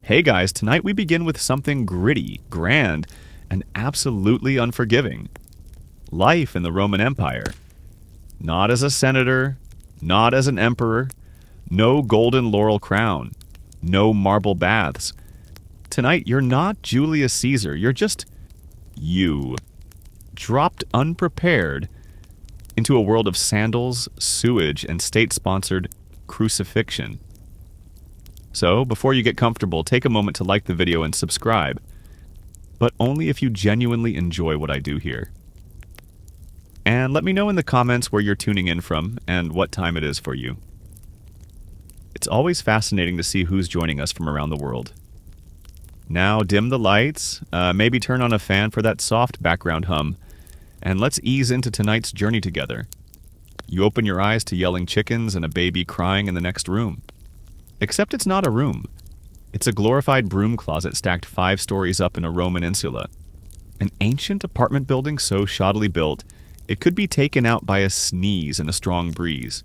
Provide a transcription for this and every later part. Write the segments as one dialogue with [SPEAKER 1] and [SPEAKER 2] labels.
[SPEAKER 1] Hey guys, tonight we begin with something gritty, grand, and absolutely unforgiving. Life in the Roman Empire. Not as a senator, not as an emperor, no golden laurel crown, no marble baths. Tonight you're not Julius Caesar, you're just you. Dropped unprepared into a world of sandals, sewage, and state-sponsored crucifixion. So, before you get comfortable, take a moment to like the video and subscribe, but only if you genuinely enjoy what I do here. And let me know in the comments where you're tuning in from and what time it is for you. It's always fascinating to see who's joining us from around the world. Now dim the lights, maybe turn on a fan for that soft background hum, and let's ease into tonight's journey together. You open your eyes to yelling chickens and a baby crying in the next room. Except it's not a room. It's a glorified broom closet stacked 5 stories up in a Roman insula. An ancient apartment building so shoddily built, it could be taken out by a sneeze and a strong breeze.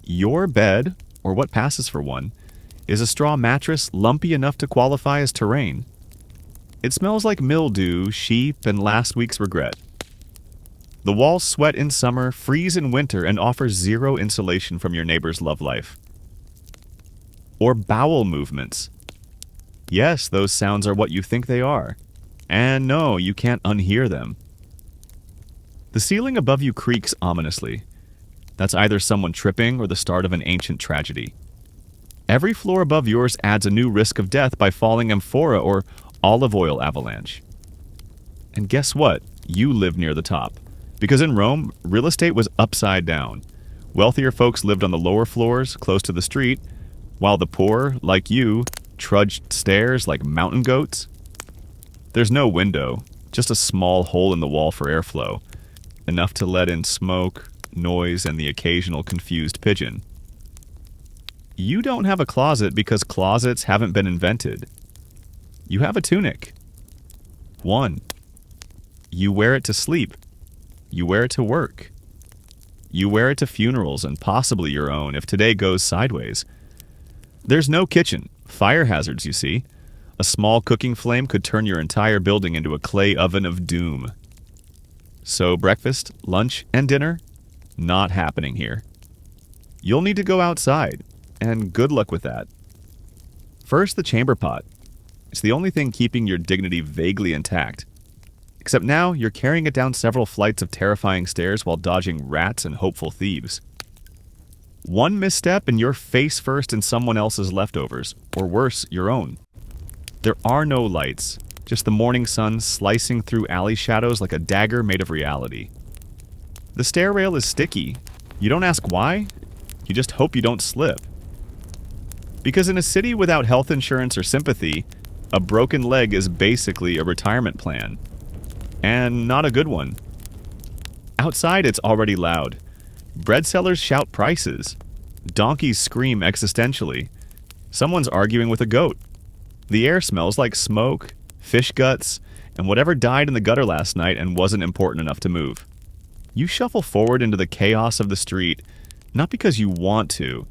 [SPEAKER 1] Your bed, or what passes for one, is a straw mattress lumpy enough to qualify as terrain. It smells like mildew, sheep, and last week's regret. The walls sweat in summer, freeze in winter, and offer zero insulation from your neighbor's love life. Or bowel movements. Yes, those sounds are what you think they are. And no, you can't unhear them. The ceiling above you creaks ominously. That's either someone tripping or the start of an ancient tragedy. Every floor above yours adds a new risk of death by falling amphora or olive oil avalanche. And guess what? You live near the top. Because in Rome, real estate was upside down. Wealthier folks lived on the lower floors, close to the street, while the poor, like you, trudged stairs like mountain goats. There's no window, just a small hole in the wall for airflow, enough to let in smoke, noise, and the occasional confused pigeon. You don't have a closet because closets haven't been invented. You have a tunic. One. You wear it to sleep. You wear it to work. You wear it to funerals and possibly your own if today goes sideways. There's no kitchen. Fire hazards, you see. A small cooking flame could turn your entire building into a clay oven of doom. So breakfast, lunch, and dinner? Not happening here. You'll need to go outside, and good luck with that. First, the chamber pot. It's the only thing keeping your dignity vaguely intact. Except now, you're carrying it down several flights of terrifying stairs while dodging rats and hopeful thieves. One misstep and you're face first in someone else's leftovers, or worse, your own. There are no lights, just the morning sun slicing through alley shadows like a dagger made of reality. The stair rail is sticky. You don't ask why, you just hope you don't slip. Because in a city without health insurance or sympathy, a broken leg is basically a retirement plan. And not a good one. Outside it's already loud. Bread sellers shout prices. Donkeys scream existentially. Someone's arguing with a goat. The air smells like smoke, fish guts, and whatever died in the gutter last night and wasn't important enough to move. You shuffle forward into the chaos of the street, not because you want to,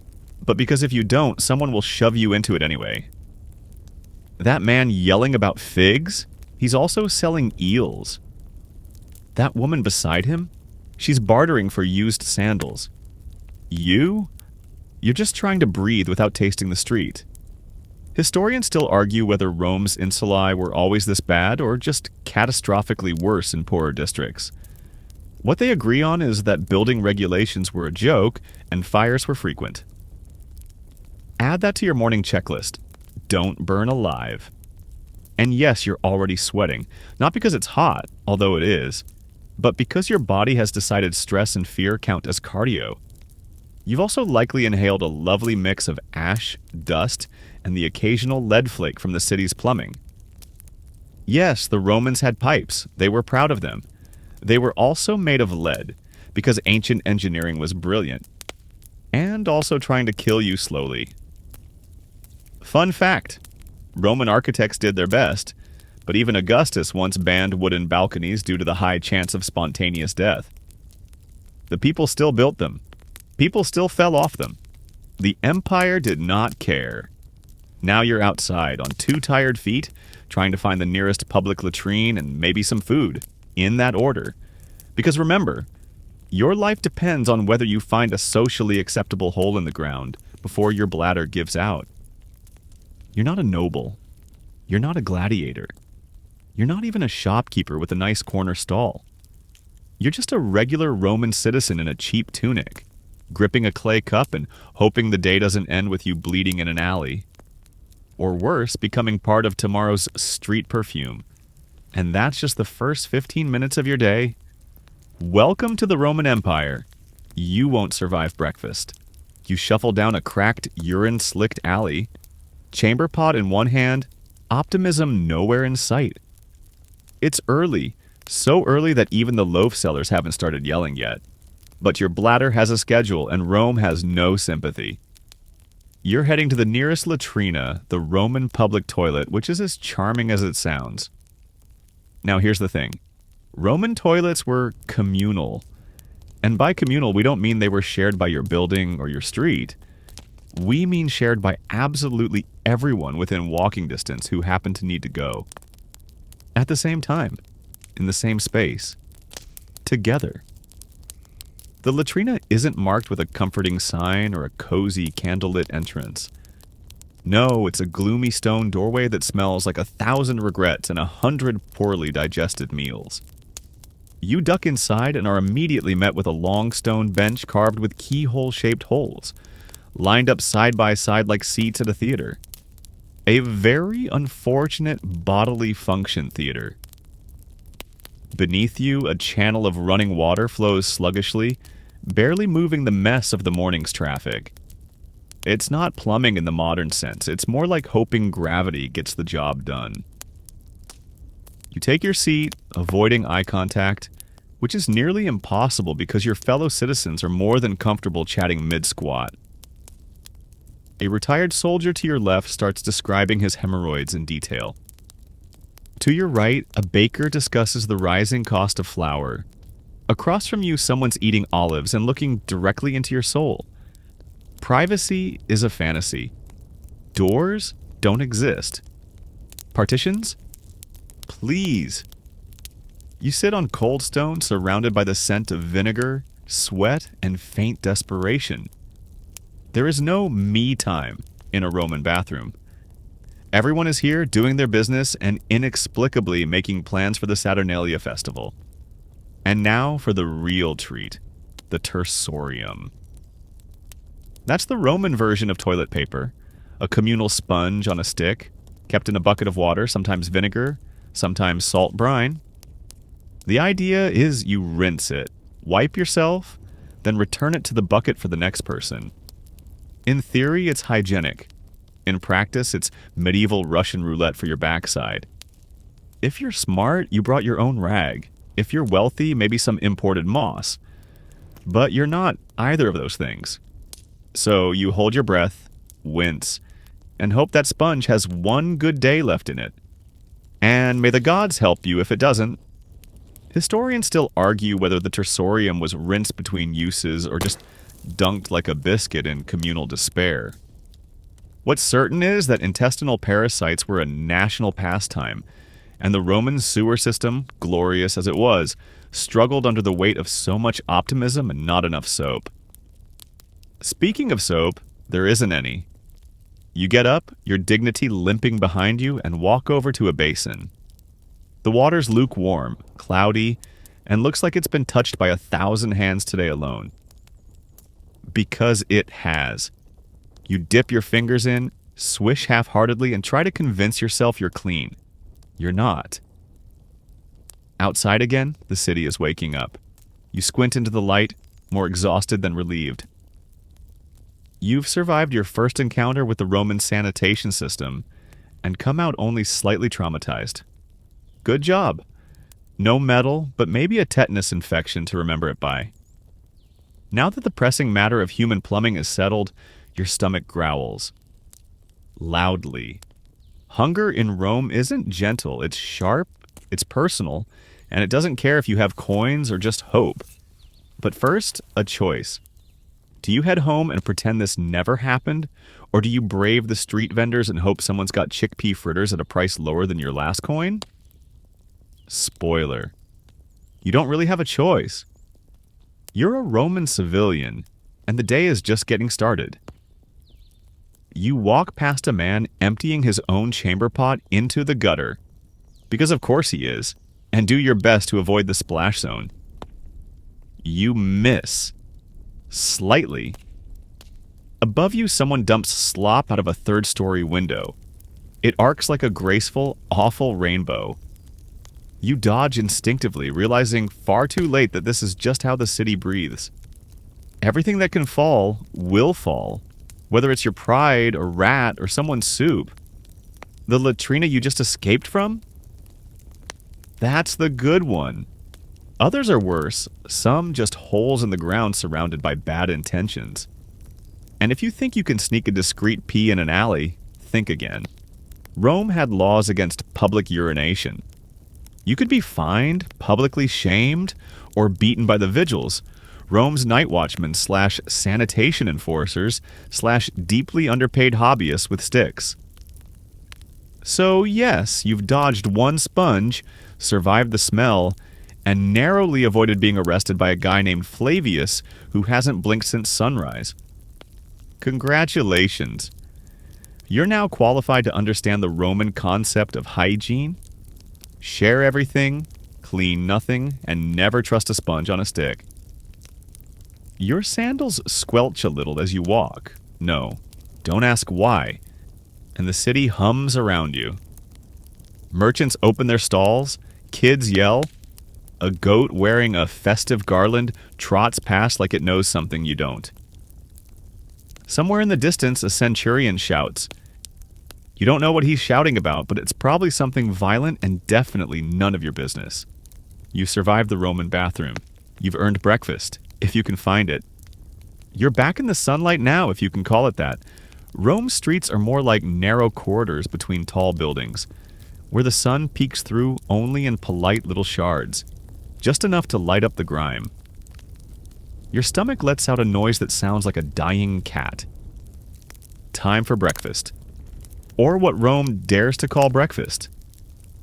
[SPEAKER 1] but because if you don't, someone will shove you into it anyway. That man yelling about figs? He's also selling eels. That woman beside him? She's bartering for used sandals. You? You're just trying to breathe without tasting the street. Historians still argue whether Rome's insulae were always this bad or just catastrophically worse in poorer districts. What they agree on is that building regulations were a joke and fires were frequent. Add that to your morning checklist. Don't burn alive. And yes, you're already sweating, not because it's hot, although it is, but because your body has decided stress and fear count as cardio. You've also likely inhaled a lovely mix of ash, dust, and the occasional lead flake from the city's plumbing. Yes, the Romans had pipes. They were proud of them. They were also made of lead, because ancient engineering was brilliant, and also trying to kill you slowly. Fun fact, Roman architects did their best, but even Augustus once banned wooden balconies due to the high chance of spontaneous death. The people still built them. People still fell off them. The empire did not care. Now you're outside on two tired feet, trying to find the nearest public latrine and maybe some food, in that order. Because remember, your life depends on whether you find a socially acceptable hole in the ground before your bladder gives out. You're not a noble. You're not a gladiator. You're not even a shopkeeper with a nice corner stall. You're just a regular Roman citizen in a cheap tunic, gripping a clay cup and hoping the day doesn't end with you bleeding in an alley. Or worse, becoming part of tomorrow's street perfume. And that's just the first 15 minutes of your day. Welcome to the Roman Empire. You won't survive breakfast. You shuffle down a cracked, urine-slicked alley, chamber pot in one hand, optimism nowhere in sight. It's early, so early that even the loaf sellers haven't started yelling yet. But your bladder has a schedule and Rome has no sympathy. You're heading to the nearest latrina, the Roman public toilet, which is as charming as it sounds. Now here's the thing. Roman toilets were communal. And by communal, we don't mean they were shared by your building or your street. We mean shared by absolutely everyone within walking distance who happened to need to go. At the same time, in the same space, together. The latrina isn't marked with a comforting sign or a cozy candlelit entrance. No, it's a gloomy stone doorway that smells like 1,000 regrets and 100 poorly digested meals. You duck inside and are immediately met with a long stone bench carved with keyhole-shaped holes, lined up side by side like seats at a theater. A very unfortunate bodily function theater. Beneath you, a channel of running water flows sluggishly, barely moving the mess of the morning's traffic. It's not plumbing in the modern sense, it's more like hoping gravity gets the job done. You take your seat, avoiding eye contact, which is nearly impossible because your fellow citizens are more than comfortable chatting mid-squat. A retired soldier to your left starts describing his hemorrhoids in detail. To your right, a baker discusses the rising cost of flour. Across from you, someone's eating olives and looking directly into your soul. Privacy is a fantasy. Doors don't exist. Partitions? Please. You sit on cold stone surrounded by the scent of vinegar, sweat, and faint desperation. There is no me time in a Roman bathroom. Everyone is here doing their business and inexplicably making plans for the Saturnalia festival. And now for the real treat, the tersorium. That's the Roman version of toilet paper, a communal sponge on a stick, kept in a bucket of water, sometimes vinegar, sometimes salt brine. The idea is you rinse it, wipe yourself, then return it to the bucket for the next person. In theory, it's hygienic. In practice, it's medieval Russian roulette for your backside. If you're smart, you brought your own rag. If you're wealthy, maybe some imported moss. But you're not either of those things. So you hold your breath, wince, and hope that sponge has one good day left in it. And may the gods help you if it doesn't. Historians still argue whether the tersorium was rinsed between uses or just dunked like a biscuit in communal despair. What's certain is that intestinal parasites were a national pastime, and the Roman sewer system, glorious as it was, struggled under the weight of so much optimism and not enough soap. Speaking of soap, there isn't any. You get up, your dignity limping behind you, and walk over to a basin. The water's lukewarm, cloudy, and looks like it's been touched by 1,000 hands today alone. Because it has. You dip your fingers in, swish half-heartedly, and try to convince yourself you're clean. You're not. Outside again, the city is waking up. You squint into the light, more exhausted than relieved. You've survived your first encounter with the Roman sanitation system and come out only slightly traumatized. Good job. No medal, but maybe a tetanus infection to remember it by. Now that the pressing matter of human plumbing is settled, your stomach growls. Loudly. Hunger in Rome isn't gentle, it's sharp, it's personal, and it doesn't care if you have coins or just hope. But first, a choice. Do you head home and pretend this never happened, Or do you brave the street vendors and hope someone's got chickpea fritters at a price lower than your last coin? Spoiler. You don't really have a choice. You're a Roman civilian, and the day is just getting started. You walk past a man emptying his own chamber pot into the gutter, because of course he is, and do your best to avoid the splash zone. You miss. Slightly. Above you, someone dumps slop out of a third-story window. It arcs like a graceful, awful rainbow. You dodge instinctively, realizing far too late that this is just how the city breathes. Everything that can fall will fall, whether it's your pride, a rat, or someone's soup. The latrina you just escaped from? That's the good one. Others are worse, some just holes in the ground surrounded by bad intentions. And if you think you can sneak a discreet pee in an alley, think again. Rome had laws against public urination. You could be fined, publicly shamed, or beaten by the vigils, Rome's night watchmen / sanitation enforcers / deeply underpaid hobbyists with sticks. So yes, you've dodged one sponge, survived the smell, and narrowly avoided being arrested by a guy named Flavius who hasn't blinked since sunrise. Congratulations. You're now qualified to understand the Roman concept of hygiene. Share everything, clean nothing, and never trust a sponge on a stick. Your sandals squelch a little as you walk. No, don't ask why. And the city hums around you. Merchants open their stalls, kids yell. A goat wearing a festive garland trots past like it knows something you don't. Somewhere in the distance, a centurion shouts. You don't know what he's shouting about, but it's probably something violent and definitely none of your business. You survived the Roman bathroom. You've earned breakfast, if you can find it. You're back in the sunlight now, if you can call it that. Rome's streets are more like narrow corridors between tall buildings, where the sun peeks through only in polite little shards, just enough to light up the grime. Your stomach lets out a noise that sounds like a dying cat. Time for breakfast. Or what Rome dares to call breakfast.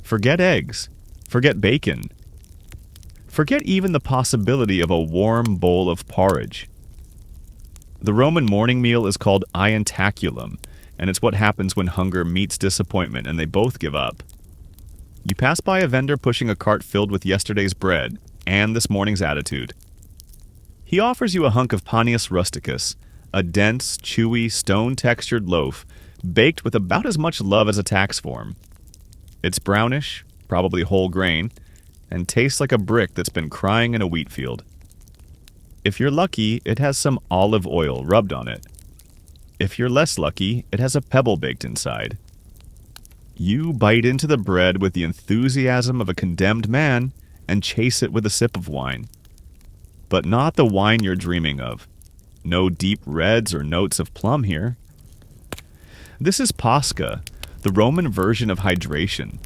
[SPEAKER 1] Forget eggs. Forget bacon. Forget even the possibility of a warm bowl of porridge. The Roman morning meal is called ientaculum, and it's what happens when hunger meets disappointment and they both give up. You pass by a vendor pushing a cart filled with yesterday's bread and this morning's attitude. He offers you a hunk of Panis rusticus, a dense, chewy, stone-textured loaf baked with about as much love as a tax form. It's brownish, probably whole grain, and tastes like a brick that's been crying in a wheat field. If you're lucky, it has some olive oil rubbed on it. If you're less lucky, it has a pebble baked inside. You bite into the bread with the enthusiasm of a condemned man and chase it with a sip of wine. But not the wine you're dreaming of. No deep reds or notes of plum here. This is Pasca, the Roman version of hydration.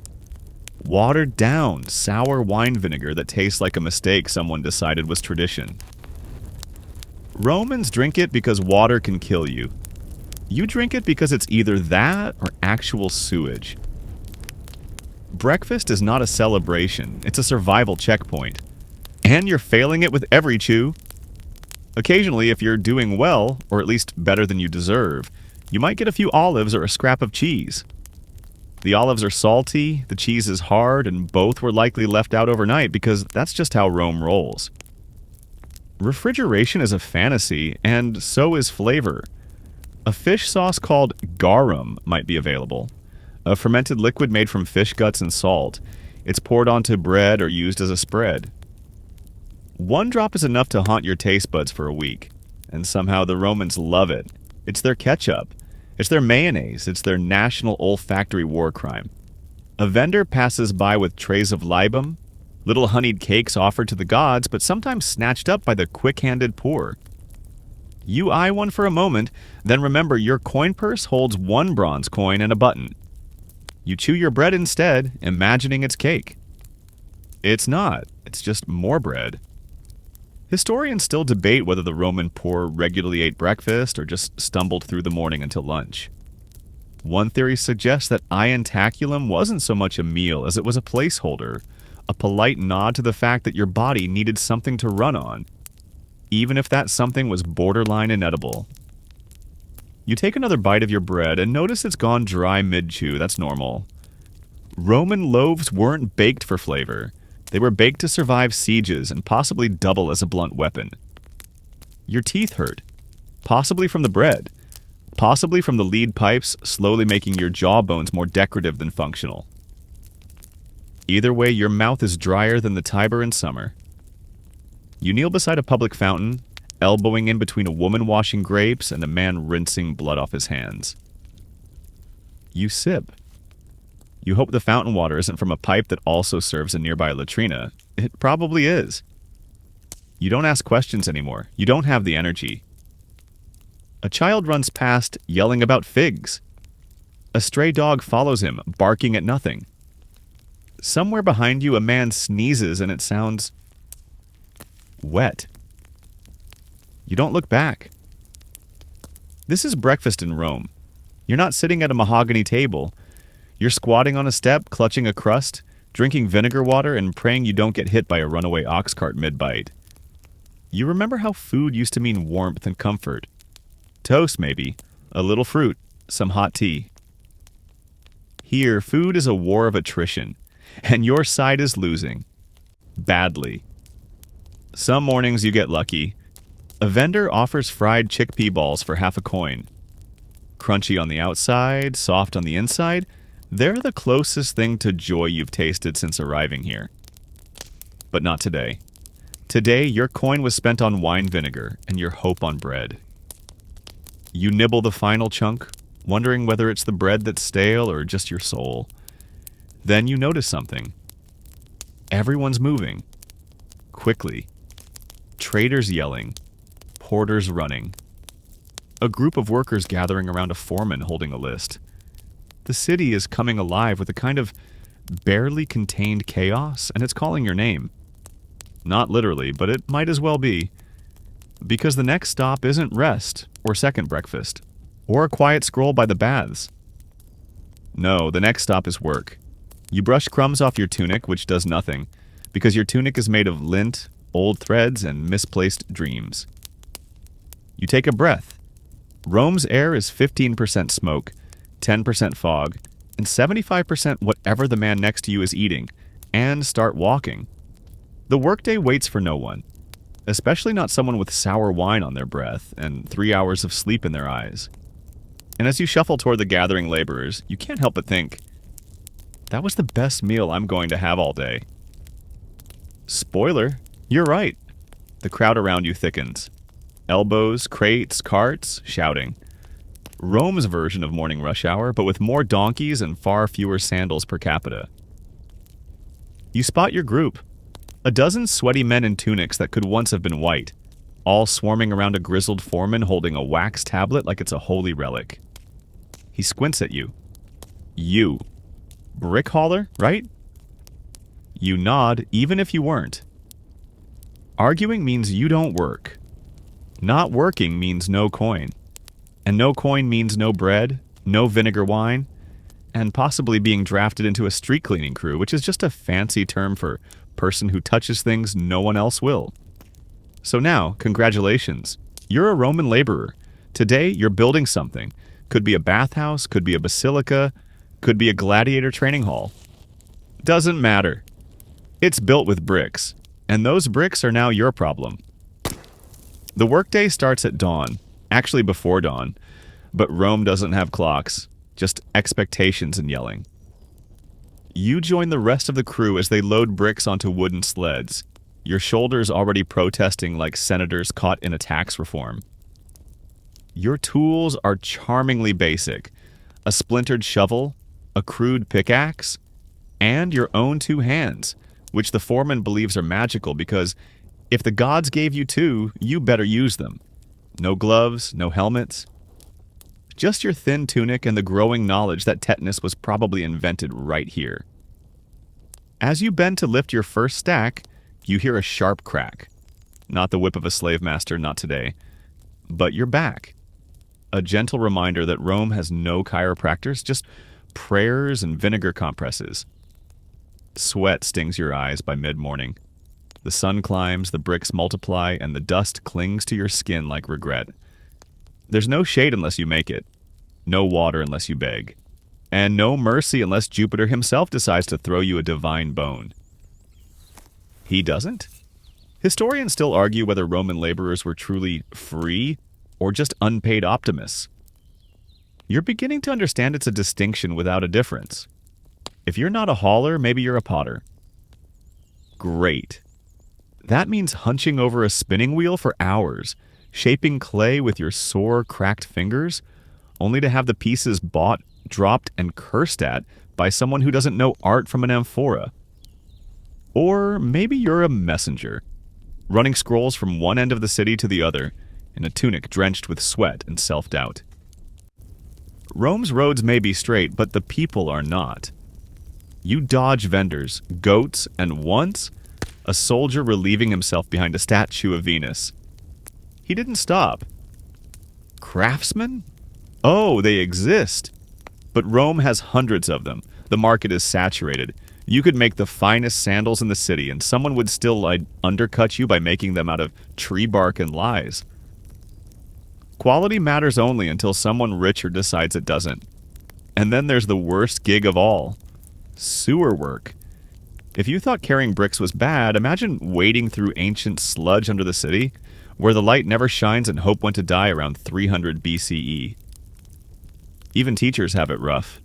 [SPEAKER 1] Watered down, sour wine vinegar that tastes like a mistake someone decided was tradition. Romans drink it because water can kill you. You drink it because it's either that or actual sewage. Breakfast is not a celebration, it's a survival checkpoint. And you're failing it with every chew. Occasionally, if you're doing well, or at least better than you deserve, you might get a few olives or a scrap of cheese. The olives are salty, the cheese is hard, and both were likely left out overnight because that's just how Rome rolls. Refrigeration is a fantasy, and so is flavor. A fish sauce called garum might be available. A fermented liquid made from fish guts and salt. It's poured onto bread or used as a spread. One drop is enough to haunt your taste buds for a week, and somehow the Romans love it. It's their ketchup. It's their mayonnaise. It's their national olfactory war crime. A vendor passes by with trays of libum, little honeyed cakes offered to the gods, but sometimes snatched up by the quick-handed poor. You eye one for a moment, then remember your coin purse holds one bronze coin and a button. You chew your bread instead, imagining it's cake. It's not. It's just more bread. Historians still debate whether the Roman poor regularly ate breakfast or just stumbled through the morning until lunch. One theory suggests that ientaculum wasn't so much a meal as it was a placeholder, a polite nod to the fact that your body needed something to run on, even if that something was borderline inedible. You take another bite of your bread and notice it's gone dry mid-chew. That's normal. Roman loaves weren't baked for flavor. They were baked to survive sieges and possibly double as a blunt weapon. Your teeth hurt, possibly from the bread, possibly from the lead pipes slowly making your jawbones more decorative than functional. Either way, your mouth is drier than the Tiber in summer. You kneel beside a public fountain, elbowing in between a woman washing grapes and a man rinsing blood off his hands. You sip. You hope the fountain water isn't from a pipe that also serves a nearby latrina. It probably is. You don't ask questions anymore. You don't have the energy. A child runs past, yelling about figs. A stray dog follows him, barking at nothing. Somewhere behind you, a man sneezes and it sounds wet. You don't look back. This is breakfast in Rome. You're not sitting at a mahogany table. You're squatting on a step, clutching a crust, drinking vinegar water, and praying you don't get hit by a runaway ox cart mid-bite. You remember how food used to mean warmth and comfort. Toast, maybe. A little fruit. Some hot tea. Here, food is a war of attrition, and your side is losing. Badly. Some mornings you get lucky. A vendor offers fried chickpea balls for half a coin. Crunchy on the outside, soft on the inside, they're the closest thing to joy you've tasted since arriving here. But not today. Today, your coin was spent on wine vinegar and your hope on bread. You nibble the final chunk, wondering whether it's the bread that's stale or just your soul. Then you notice something. Everyone's moving. Quickly. Traders yelling. Porters running. A group of workers gathering around a foreman holding a list. The city is coming alive with a kind of barely contained chaos, and it's calling your name. Not literally, but it might as well be. Because the next stop isn't rest, or second breakfast, or a quiet scroll by the baths. No, the next stop is work. You brush crumbs off your tunic, which does nothing, because your tunic is made of lint, old threads, and misplaced dreams. You take a breath. Rome's air is 15% smoke, 10% fog, and 75% whatever the man next to you is eating, and start walking. The workday waits for no one, especially not someone with sour wine on their breath and 3 hours of sleep in their eyes. And as you shuffle toward the gathering laborers, you can't help but think, that was the best meal I'm going to have all day. Spoiler, you're right. The crowd around you thickens. Elbows, crates, carts, shouting. Rome's version of morning rush hour, but with more donkeys and far fewer sandals per capita. You spot your group. A dozen sweaty men in tunics that could once have been white, all swarming around a grizzled foreman holding a wax tablet like it's a holy relic. He squints at you. You. Brick hauler, right? You nod, even if you weren't. Arguing means you don't work. Not working means no coin. And no coin means no bread, no vinegar wine, and possibly being drafted into a street cleaning crew, which is just a fancy term for person who touches things no one else will. So now, congratulations. You're a Roman laborer. Today, you're building something. Could be a bathhouse, could be a basilica, could be a gladiator training hall. Doesn't matter. It's built with bricks, and those bricks are now your problem. The workday starts at dawn, actually before dawn, but Rome doesn't have clocks, just expectations and yelling. You join the rest of the crew as they load bricks onto wooden sleds, your shoulders already protesting like senators caught in a tax reform. Your tools are charmingly basic: a splintered shovel, a crude pickaxe, and your own 2 hands, which the foreman believes are magical because if the gods gave you 2, you better use them. No gloves, no helmets. Just your thin tunic and the growing knowledge that tetanus was probably invented right here. As you bend to lift your first stack, you hear a sharp crack. Not the whip of a slave master, not today. But you're back. A gentle reminder that Rome has no chiropractors, just prayers and vinegar compresses. Sweat stings your eyes by mid-morning. The sun climbs, the bricks multiply, and the dust clings to your skin like regret. There's no shade unless you make it, no water unless you beg, and no mercy unless Jupiter himself decides to throw you a divine bone. He doesn't? Historians still argue whether Roman laborers were truly free or just unpaid optimists. You're beginning to understand it's a distinction without a difference. If you're not a hauler, maybe you're a potter. Great. That means hunching over a spinning wheel for hours, shaping clay with your sore, cracked fingers, only to have the pieces bought, dropped, and cursed at by someone who doesn't know art from an amphora. Or maybe you're a messenger, running scrolls from one end of the city to the other, in a tunic drenched with sweat and self-doubt. Rome's roads may be straight, but the people are not. You dodge vendors, goats, and once, a soldier relieving himself behind a statue of Venus. He didn't stop. Craftsmen? Oh, they exist. But Rome has hundreds of them. The market is saturated. You could make the finest sandals in the city, and someone would still undercut you by making them out of tree bark and lies. Quality matters only until someone richer decides it doesn't. And then there's the worst gig of all. Sewer work. If you thought carrying bricks was bad, imagine wading through ancient sludge under the city, where the light never shines and hope went to die around 300 BCE. Even teachers have it rough.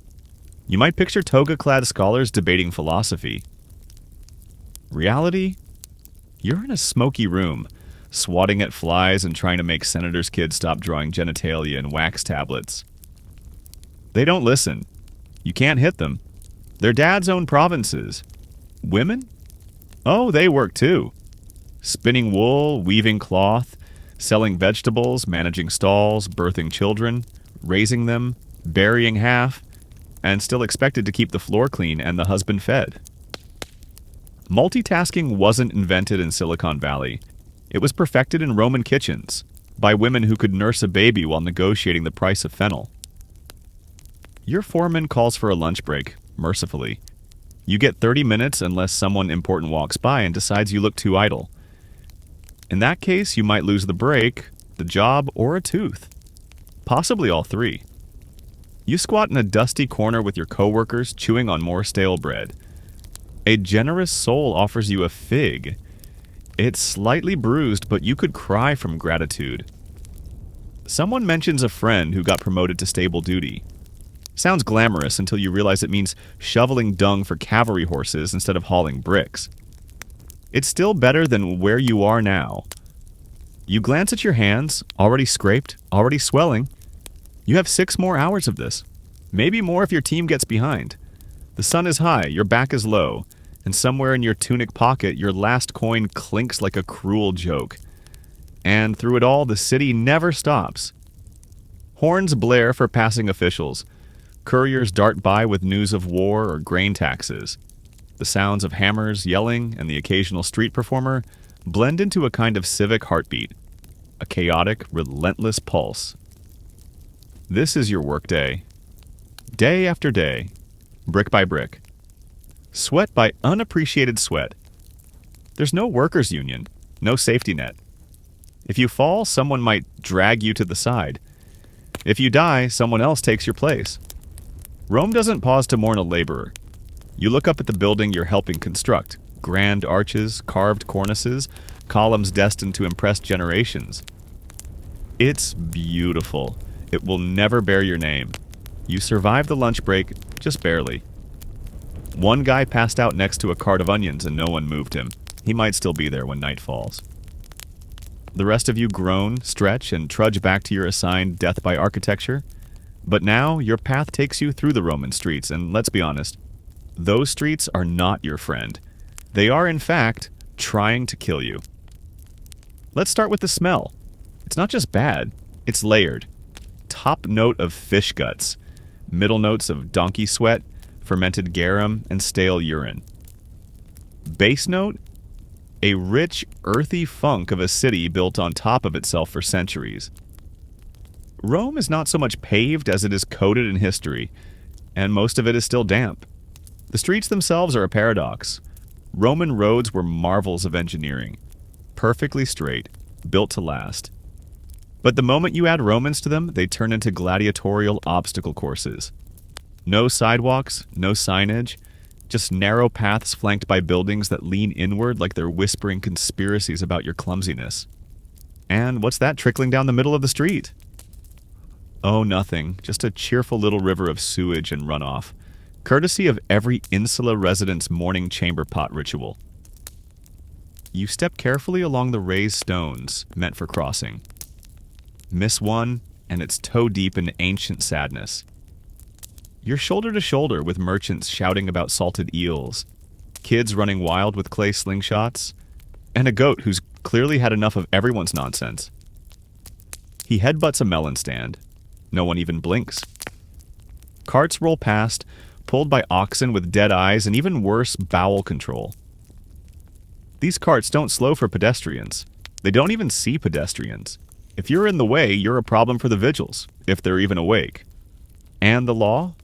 [SPEAKER 1] You might picture toga-clad scholars debating philosophy. Reality? You're in a smoky room, swatting at flies and trying to make senators' kids stop drawing genitalia in wax tablets. They don't listen. You can't hit them. Their dads own provinces. Women? Oh, they work too. Spinning wool, weaving cloth, selling vegetables, managing stalls, birthing children, raising them, burying half, and still expected to keep the floor clean and the husband fed. Multitasking wasn't invented in Silicon Valley. It was perfected in Roman kitchens by women who could nurse a baby while negotiating the price of fennel. Your foreman calls for a lunch break, mercifully. You get 30 minutes unless someone important walks by and decides you look too idle. In that case, you might lose the break, the job, or a tooth. Possibly all three. You squat in a dusty corner with your coworkers, chewing on more stale bread. A generous soul offers you a fig. It's slightly bruised, but you could cry from gratitude. Someone mentions a friend who got promoted to stable duty. Sounds glamorous until you realize it means shoveling dung for cavalry horses instead of hauling bricks. It's still better than where you are now. You glance at your hands, already scraped, already swelling. You have 6 more hours of this. Maybe more if your team gets behind. The sun is high, your back is low, and somewhere in your tunic pocket, your last coin clinks like a cruel joke. And through it all, the city never stops. Horns blare for passing officials. Couriers dart by with news of war or grain taxes. The sounds of hammers, yelling, and the occasional street performer blend into a kind of civic heartbeat, a chaotic, relentless pulse. This is your workday. Day after day, brick by brick. Sweat by unappreciated sweat. There's no workers' union, no safety net. If you fall, someone might drag you to the side. If you die, someone else takes your place. Rome doesn't pause to mourn a laborer. You look up at the building you're helping construct. Grand arches, carved cornices, columns destined to impress generations. It's beautiful. It will never bear your name. You survived the lunch break, just barely. One guy passed out next to a cart of onions and no one moved him. He might still be there when night falls. The rest of you groan, stretch, and trudge back to your assigned death by architecture. But now, your path takes you through the Roman streets, and let's be honest, those streets are not your friend. They are, in fact, trying to kill you. Let's start with the smell. It's not just bad, it's layered. Top note of fish guts, middle notes of donkey sweat, fermented garum, and stale urine. Base note? a rich, earthy funk of a city built on top of itself for centuries. Rome is not so much paved as it is coated in history, and most of it is still damp. The streets themselves are a paradox. Roman roads were marvels of engineering, perfectly straight, built to last. But the moment you add Romans to them, they turn into gladiatorial obstacle courses. No sidewalks, no signage, just narrow paths flanked by buildings that lean inward like they're whispering conspiracies about your clumsiness. And what's that trickling down the middle of the street? Oh, nothing. Just a cheerful little river of sewage and runoff, courtesy of every insula resident's morning chamber pot ritual. You step carefully along the raised stones meant for crossing. Miss one, and it's toe-deep in ancient sadness. You're shoulder to shoulder with merchants shouting about salted eels, kids running wild with clay slingshots, and a goat who's clearly had enough of everyone's nonsense. He headbutts a melon stand. No one even blinks. Carts roll past, pulled by oxen with dead eyes and even worse, bowel control. These carts don't slow for pedestrians. They don't even see pedestrians. If you're in the way, you're a problem for the vigils, if they're even awake. And the law?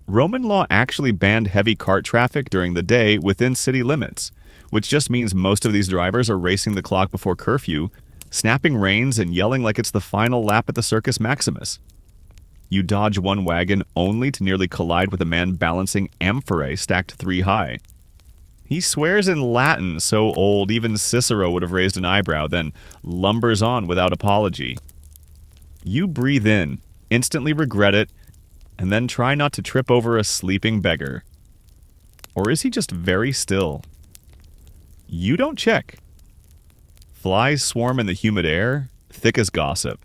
[SPEAKER 1] Roman law actually banned heavy cart traffic during the day within city limits, which just means most of these drivers are racing the clock before curfew, snapping reins and yelling like it's the final lap at the Circus Maximus. You dodge one wagon only to nearly collide with a man balancing amphorae stacked 3 high. He swears in Latin so old even Cicero would have raised an eyebrow, then lumbers on without apology. You breathe in, instantly regret it, and then try not to trip over a sleeping beggar. Or is he just very still? You don't check. Flies swarm in the humid air, thick as gossip.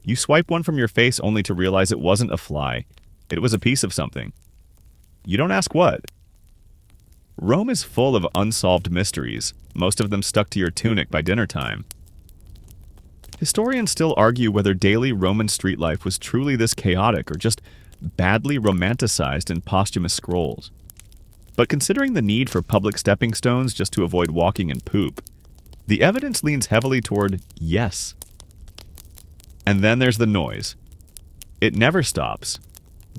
[SPEAKER 1] You swipe one from your face only to realize it wasn't a fly. It was a piece of something. You don't ask what. Rome is full of unsolved mysteries, most of them stuck to your tunic by dinner time. Historians still argue whether daily Roman street life was truly this chaotic or just badly romanticized in posthumous scrolls. But considering the need for public stepping stones just to avoid walking in poop, the evidence leans heavily toward yes. And then there's the noise. It never stops.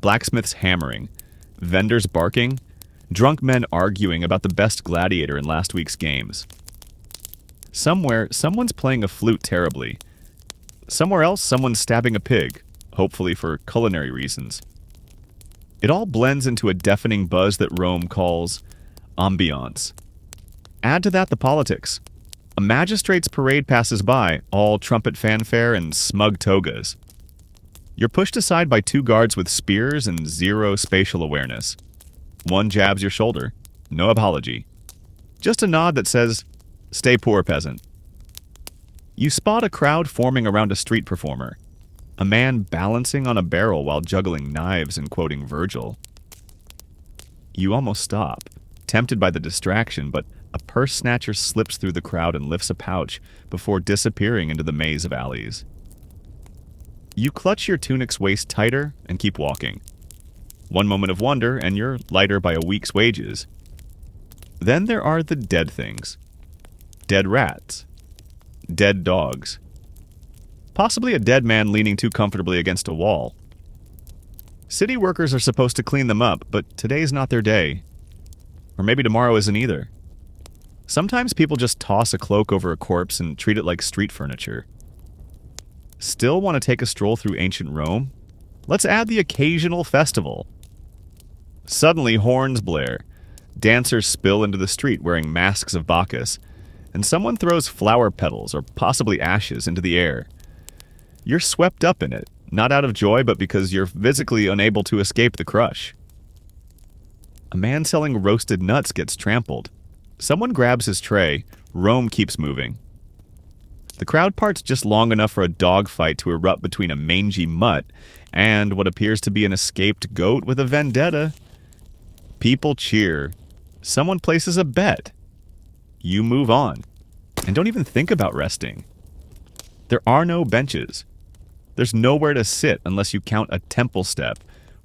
[SPEAKER 1] Blacksmiths hammering, vendors barking, drunk men arguing about the best gladiator in last week's games. Somewhere, someone's playing a flute terribly. Somewhere else, someone's stabbing a pig, hopefully for culinary reasons. It all blends into a deafening buzz that Rome calls ambiance. Add to that the politics. A magistrate's parade passes by, all trumpet fanfare and smug togas. You're pushed aside by 2 guards with spears and 0 spatial awareness. One jabs your shoulder. No apology. Just a nod that says, "Stay poor, peasant." You spot a crowd forming around a street performer. A man balancing on a barrel while juggling knives and quoting Virgil. You almost stop, tempted by the distraction, but a purse snatcher slips through the crowd and lifts a pouch before disappearing into the maze of alleys. You clutch your tunic's waist tighter and keep walking. One moment of wonder, and you're lighter by a week's wages. Then there are the dead things. Dead rats. Dead dogs. Possibly a dead man leaning too comfortably against a wall. City workers are supposed to clean them up, but today's not their day. Or maybe tomorrow isn't either. Sometimes people just toss a cloak over a corpse and treat it like street furniture. Still want to take a stroll through ancient Rome? Let's add the occasional festival. Suddenly, horns blare. Dancers spill into the street wearing masks of Bacchus, and someone throws flower petals or possibly ashes into the air. You're swept up in it, not out of joy, but because you're physically unable to escape the crush. A man selling roasted nuts gets trampled. Someone grabs his tray. Rome keeps moving. The crowd parts just long enough for a dogfight to erupt between a mangy mutt and what appears to be an escaped goat with a vendetta. People cheer. Someone places a bet. You move on. And don't even think about resting. There are no benches. There's nowhere to sit unless you count a temple step,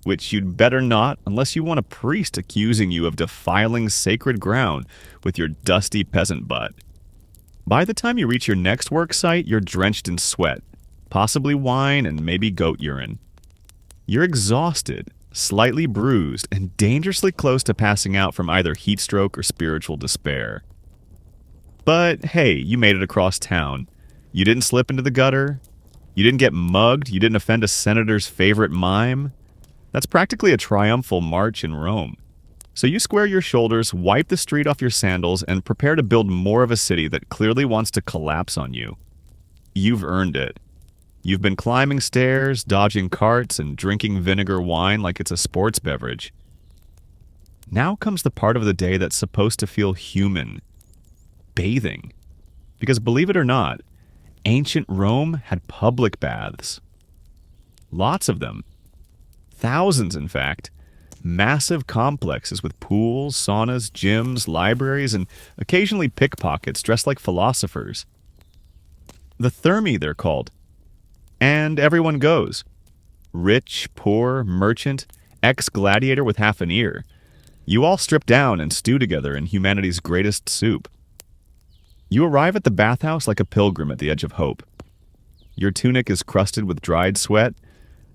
[SPEAKER 1] which you'd better not unless you want a priest accusing you of defiling sacred ground with your dusty peasant butt. By the time you reach your next work site, you're drenched in sweat, possibly wine and maybe goat urine. You're exhausted, slightly bruised, and dangerously close to passing out from either heat stroke or spiritual despair. But hey, you made it across town. You didn't slip into the gutter. You didn't get mugged. You didn't offend a senator's favorite mime. That's practically a triumphal march in Rome. So you square your shoulders, wipe the street off your sandals, and prepare to build more of a city that clearly wants to collapse on you. You've earned it. You've been climbing stairs, dodging carts, and drinking vinegar wine like it's a sports beverage. Now comes the part of the day that's supposed to feel human. Bathing. Because believe it or not, ancient Rome had public baths. Lots of them. Thousands, in fact. Massive complexes with pools, saunas, gyms, libraries, and occasionally pickpockets dressed like philosophers. The thermi, they're called. And everyone goes. Rich, poor, merchant, ex-gladiator with half an ear. You all strip down and stew together in humanity's greatest soup. You arrive at the bathhouse like a pilgrim at the edge of hope. Your tunic is crusted with dried sweat.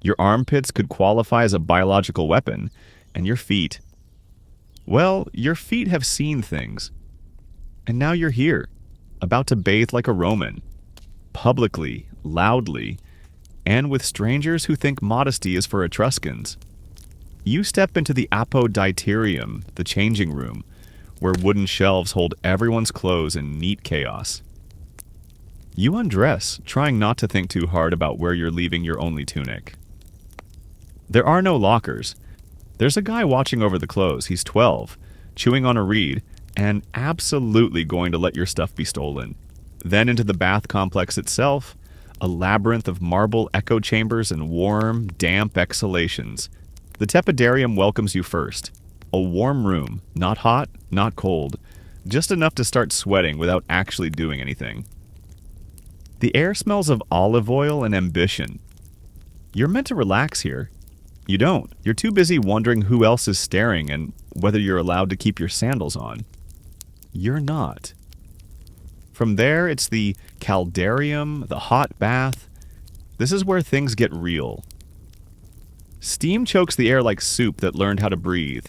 [SPEAKER 1] Your armpits could qualify as a biological weapon. And your feet. Well, your feet have seen things. And now you're here, about to bathe like a Roman. Publicly, loudly, and with strangers who think modesty is for Etruscans. You step into the apoditerium, the changing room, where wooden shelves hold everyone's clothes in neat chaos. You undress, trying not to think too hard about where you're leaving your only tunic. There are no lockers. There's a guy watching over the clothes. He's 12, chewing on a reed, and absolutely going to let your stuff be stolen. Then into the bath complex itself, a labyrinth of marble echo chambers and warm, damp exhalations. The tepidarium welcomes you first. A warm room, not hot, not cold, just enough to start sweating without actually doing anything. The air smells of olive oil and ambition. You're meant to relax here. You don't. You're too busy wondering who else is staring and whether you're allowed to keep your sandals on. You're not. From there, it's the caldarium, the hot bath. This is where things get real. Steam chokes the air like soup that learned how to breathe.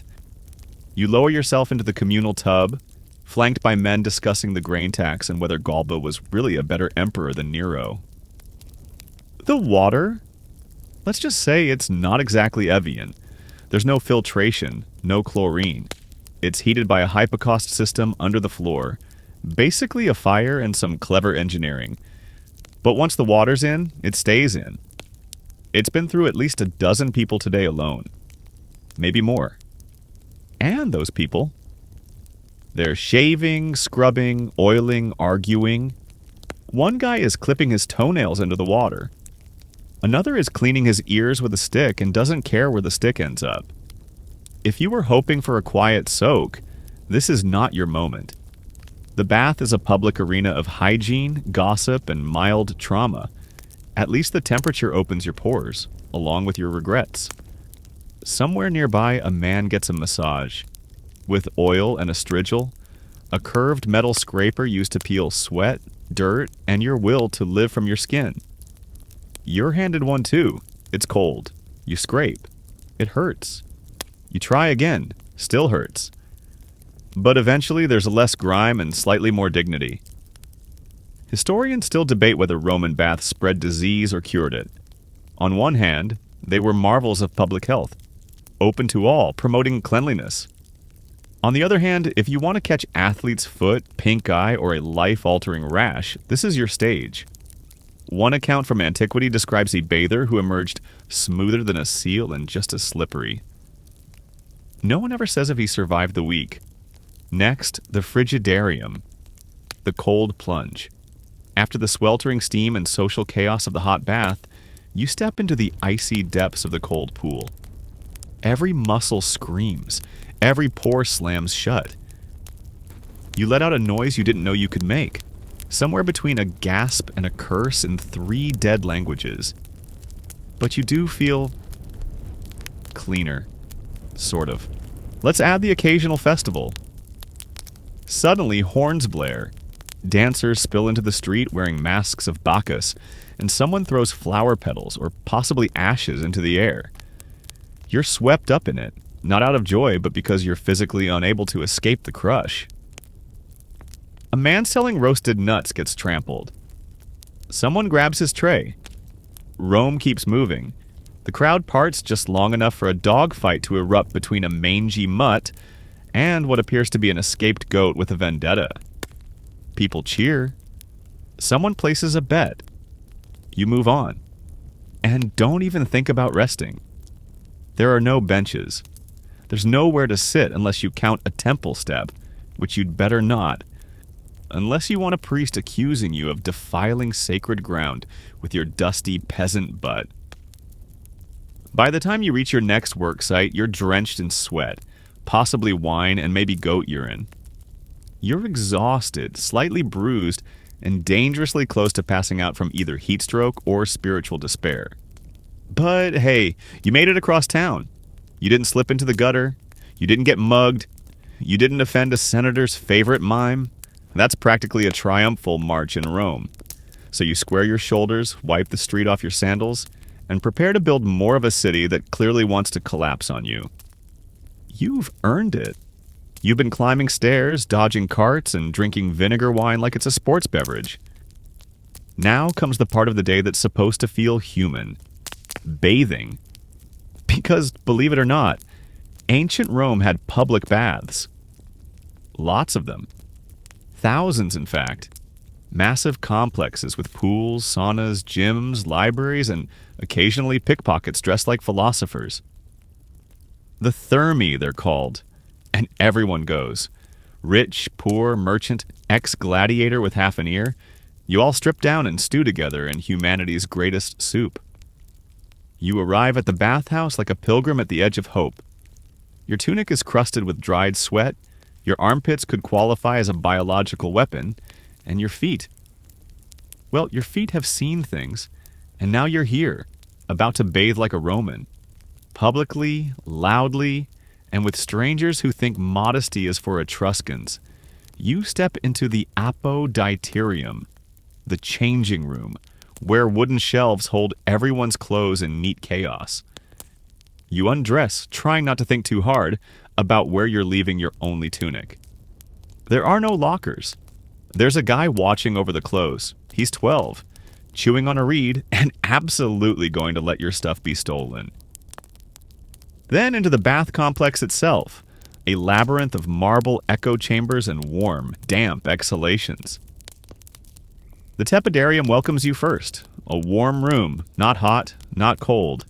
[SPEAKER 1] You lower yourself into the communal tub, flanked by men discussing the grain tax and whether Galba was really a better emperor than Nero. The water? Let's just say it's not exactly Evian. There's no filtration, no chlorine. It's heated by a hypocaust system under the floor. Basically a fire and some clever engineering. But once the water's in, it stays in. It's been through at least a dozen people today alone. Maybe more. And those people, they're shaving, scrubbing, oiling, arguing. One guy is clipping his toenails into the water. Another is cleaning his ears with a stick and doesn't care where the stick ends up. If you were hoping for a quiet soak, this is not your moment. The bath is a public arena of hygiene, gossip, and mild trauma. At least the temperature opens your pores, along with your regrets. Somewhere nearby, a man gets a massage. With oil and a strigil, a curved metal scraper used to peel sweat, dirt, and your will to live from your skin. You're handed one too. It's cold. You scrape. It hurts. You try again. Still hurts. But eventually there's less grime and slightly more dignity. Historians still debate whether Roman baths spread disease or cured it. On one hand, they were marvels of public health, open to all, promoting cleanliness. On the other hand, if you want to catch athlete's foot, pink eye, or a life-altering rash, this is your stage. One account from antiquity describes a bather who emerged smoother than a seal and just as slippery. No one ever says if he survived the week. Next, the frigidarium, the cold plunge. After the sweltering steam and social chaos of the hot bath, you step into the icy depths of the cold pool. Every muscle screams. Every pore slams shut. You let out a noise you didn't know you could make. Somewhere between a gasp and a curse in 3 dead languages. But you do feel cleaner. Sort of. Let's add the occasional festival. Suddenly, horns blare. Dancers spill into the street wearing masks of Bacchus, and someone throws flower petals or possibly ashes into the air. You're swept up in it, not out of joy, but because you're physically unable to escape the crush. A man selling roasted nuts gets trampled. Someone grabs his tray. Rome keeps moving. The crowd parts just long enough for a dogfight to erupt between a mangy mutt and what appears to be an escaped goat with a vendetta. People cheer. Someone places a bet. You move on. And don't even think about resting. There are no benches. There's nowhere to sit unless you count a temple step, which you'd better not, unless you want a priest accusing you of defiling sacred ground with your dusty peasant butt. By the time you reach your next work site, you're drenched in sweat, possibly wine and maybe goat urine. You're exhausted, slightly bruised, and dangerously close to passing out from either heat stroke or spiritual despair. But hey, you made it across town. You didn't slip into the gutter. You didn't get mugged. You didn't offend a senator's favorite mime. That's practically a triumphal march in Rome. So you square your shoulders, wipe the street off your sandals, and prepare to build more of a city that clearly wants to collapse on you. You've earned it. You've been climbing stairs, dodging carts, and drinking vinegar wine like it's a sports beverage. Now comes the part of the day that's supposed to feel human. Bathing. Because, believe it or not, ancient Rome had public baths. Lots of them. Thousands, in fact. Massive complexes with pools, saunas, gyms, libraries, and occasionally pickpockets dressed like philosophers. The Thermi, they're called. And everyone goes. Rich, poor, merchant, ex-gladiator with half an ear. You all strip down and stew together in humanity's greatest soup. You arrive at the bathhouse like a pilgrim at the edge of hope. Your tunic is crusted with dried sweat. Your armpits could qualify as a biological weapon. And your feet. Well, your feet have seen things. And now you're here, about to bathe like a Roman. Publicly, loudly, and with strangers who think modesty is for Etruscans. You step into the apoditirium, the changing room, where wooden shelves hold everyone's clothes in neat chaos. You undress, trying not to think too hard about where you're leaving your only tunic. There are no lockers. There's a guy watching over the clothes. He's 12, chewing on a reed, and absolutely going to let your stuff be stolen. Then into the bath complex itself, a labyrinth of marble echo chambers and warm, damp exhalations. The tepidarium welcomes you first, a warm room, not hot, not cold,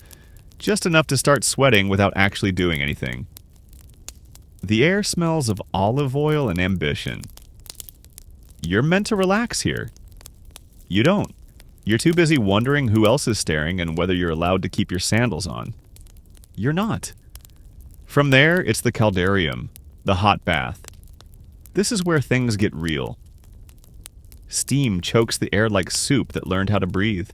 [SPEAKER 1] just enough to start sweating without actually doing anything. The air smells of olive oil and ambition. You're meant to relax here. You don't. You're too busy wondering who else is staring and whether you're allowed to keep your sandals on. You're not. From there, it's the caldarium, the hot bath. This is where things get real. Steam chokes the air like soup that learned how to breathe.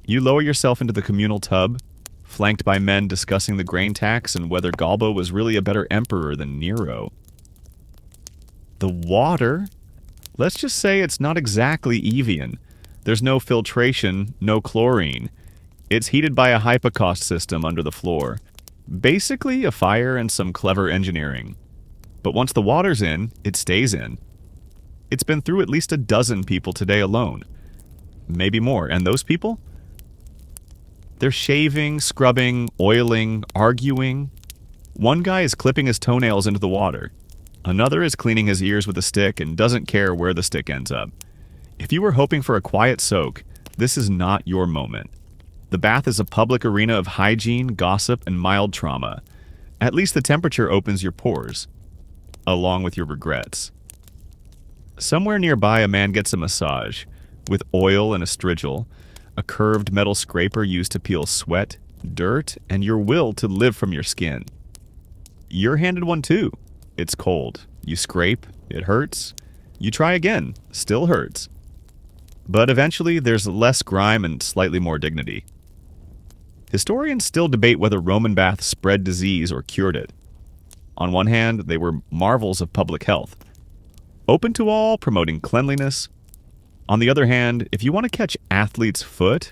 [SPEAKER 1] You lower yourself into the communal tub, flanked by men discussing the grain tax and whether Galba was really a better emperor than Nero. The water? Let's just say it's not exactly Evian. There's no filtration, no chlorine. It's heated by a hypocaust system under the floor. Basically a fire and some clever engineering. But once the water's in, it stays in. It's been through at least a dozen people today alone. Maybe more. And those people? They're shaving, scrubbing, oiling, arguing. One guy is clipping his toenails into the water. Another is cleaning his ears with a stick and doesn't care where the stick ends up. If you were hoping for a quiet soak, this is not your moment. The bath is a public arena of hygiene, gossip, and mild trauma. At least the temperature opens your pores, along with your regrets. Somewhere nearby, a man gets a massage, with oil and a strigil, a curved metal scraper used to peel sweat, dirt, and your will to live from your skin. You're handed one too. It's cold. You scrape, it hurts. You try again, still hurts. But eventually, there's less grime and slightly more dignity. Historians still debate whether Roman baths spread disease or cured it. On one hand, they were marvels of public health, open to all, promoting cleanliness. On the other hand, if you want to catch athlete's foot,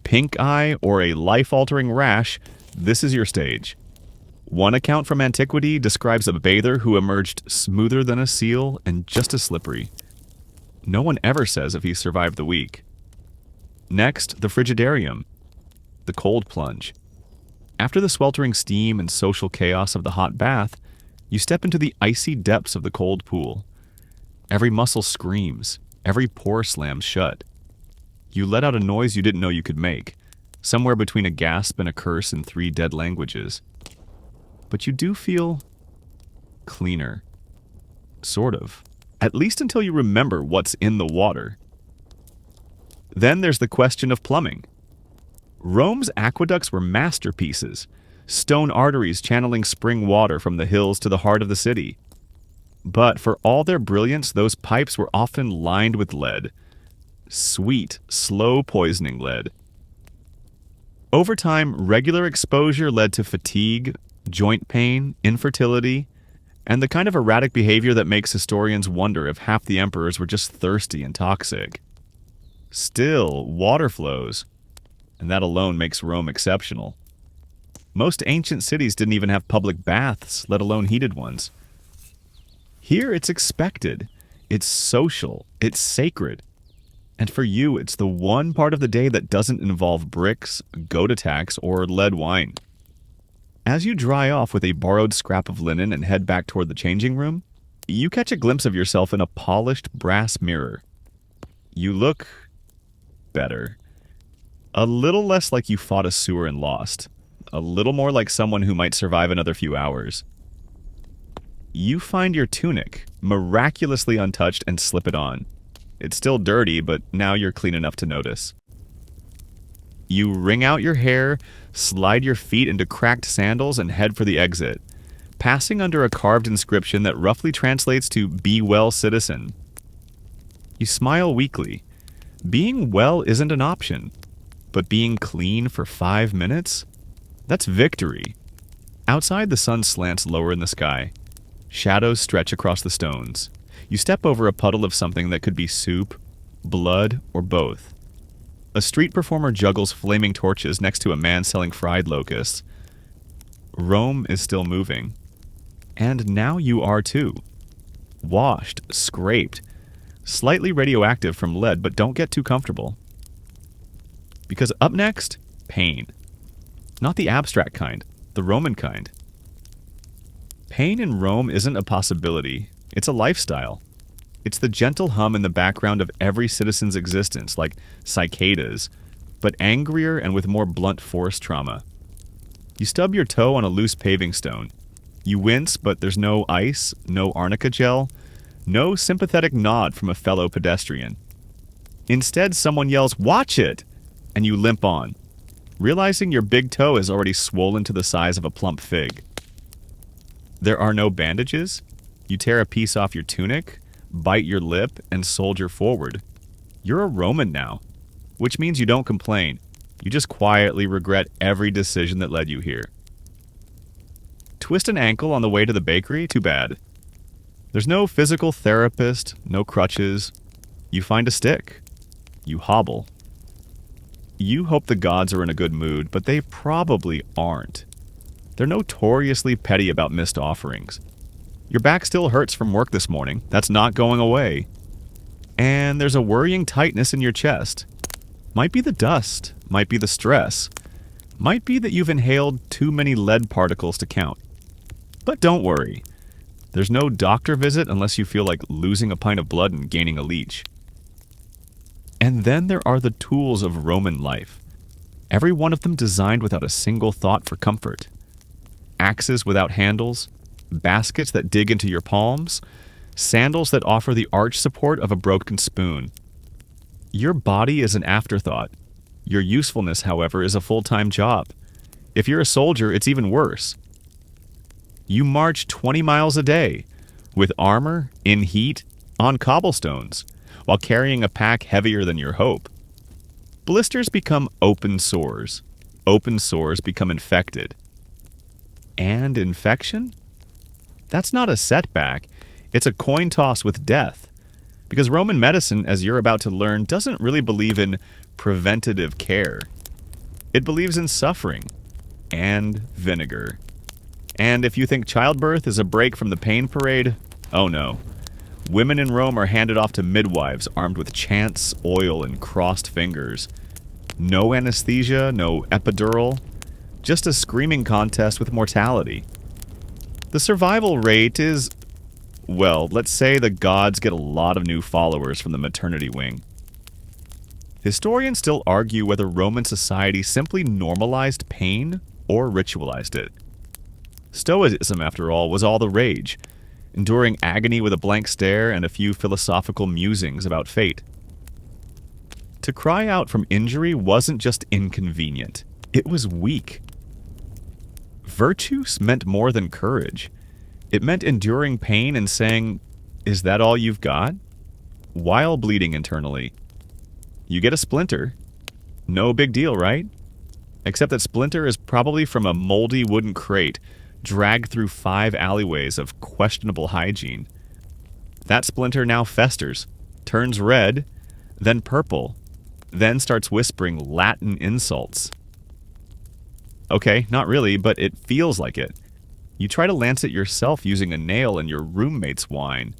[SPEAKER 1] pink eye, or a life-altering rash, this is your stage. One account from antiquity describes a bather who emerged smoother than a seal and just as slippery. No one ever says if he survived the week. Next, the frigidarium, the cold plunge. After the sweltering steam and social chaos of the hot bath, you step into the icy depths of the cold pool. Every muscle screams, every pore slams shut. You let out a noise you didn't know you could make, somewhere between a gasp and a curse in 3 dead languages. But you do feel cleaner. Sort of. At least until you remember what's in the water. Then there's the question of plumbing. Rome's aqueducts were masterpieces, stone arteries channeling spring water from the hills to the heart of the city. But for all their brilliance, those pipes were often lined with lead. Sweet, slow poisoning lead. Over time, regular exposure led to fatigue, joint pain, infertility, and the kind of erratic behavior that makes historians wonder if half the emperors were just thirsty and toxic. Still, water flows, and that alone makes Rome exceptional. Most ancient cities didn't even have public baths, let alone heated ones. Here it's expected, it's social, it's sacred. And for you, it's the one part of the day that doesn't involve bricks, goat attacks, or lead wine. As you dry off with a borrowed scrap of linen and head back toward the changing room, you catch a glimpse of yourself in a polished brass mirror. You look better. A little less like you fought a sewer and lost. A little more like someone who might survive another few hours. You find your tunic, miraculously untouched, and slip it on. It's still dirty, but now you're clean enough to notice. You wring out your hair, slide your feet into cracked sandals, and head for the exit, passing under a carved inscription that roughly translates to "Be well, citizen." You smile weakly. Being well isn't an option, but being clean for 5 minutes? That's victory. Outside, the sun slants lower in the sky. Shadows stretch across the stones. You step over a puddle of something that could be soup, blood, or both. A street performer juggles flaming torches next to a man selling fried locusts. Rome is still moving. And now you are too. Washed, scraped, slightly radioactive from lead, but don't get too comfortable. Because up next, pain. Not the abstract kind, the Roman kind. Pain in Rome isn't a possibility, it's a lifestyle. It's the gentle hum in the background of every citizen's existence, like cicadas, but angrier and with more blunt force trauma. You stub your toe on a loose paving stone. You wince, but there's no ice, no arnica gel, no sympathetic nod from a fellow pedestrian. Instead, someone yells, "Watch it!" and you limp on, realizing your big toe is already swollen to the size of a plump fig. There are no bandages. You tear a piece off your tunic, bite your lip, and soldier forward. You're a Roman now, which means you don't complain. You just quietly regret every decision that led you here. Twist an ankle on the way to the bakery? Too bad. There's no physical therapist, no crutches. You find a stick. You hobble. You hope the gods are in a good mood, but they probably aren't. They're notoriously petty about missed offerings. Your back still hurts from work this morning. That's not going away. And there's a worrying tightness in your chest. Might be the dust. Might be the stress. Might be that you've inhaled too many lead particles to count. But don't worry. There's no doctor visit unless you feel like losing a pint of blood and gaining a leech. And then there are the tools of Roman life. Every one of them designed without a single thought for comfort. Axes without handles, baskets that dig into your palms, sandals that offer the arch support of a broken spoon. Your body is an afterthought. Your usefulness, however, is a full-time job. If you're a soldier, it's even worse. You march 20 miles a day, with armor, in heat, on cobblestones, while carrying a pack heavier than your hope. Blisters become open sores. Open sores become infected. And infection? That's not a setback. It's a coin toss with death. Because Roman medicine, as you're about to learn, doesn't really believe in preventative care. It believes in suffering and vinegar. And if you think childbirth is a break from the pain parade, oh no. Women in Rome are handed off to midwives armed with chance, oil, and crossed fingers. No anesthesia, no epidural, just a screaming contest with mortality. The survival rate is, well, let's say the gods get a lot of new followers from the maternity wing. Historians still argue whether Roman society simply normalized pain or ritualized it. Stoicism, after all, was all the rage, enduring agony with a blank stare and a few philosophical musings about fate. To cry out from injury wasn't just inconvenient, it was weak. Virtue meant more than courage. It meant enduring pain and saying, "Is that all you've got?" while bleeding internally. You get a splinter. No big deal, right? Except that splinter is probably from a moldy wooden crate dragged through 5 alleyways of questionable hygiene. That splinter now festers, turns red, then purple, then starts whispering Latin insults. Okay, not really, but it feels like it. You try to lance it yourself using a nail in your roommate's wine.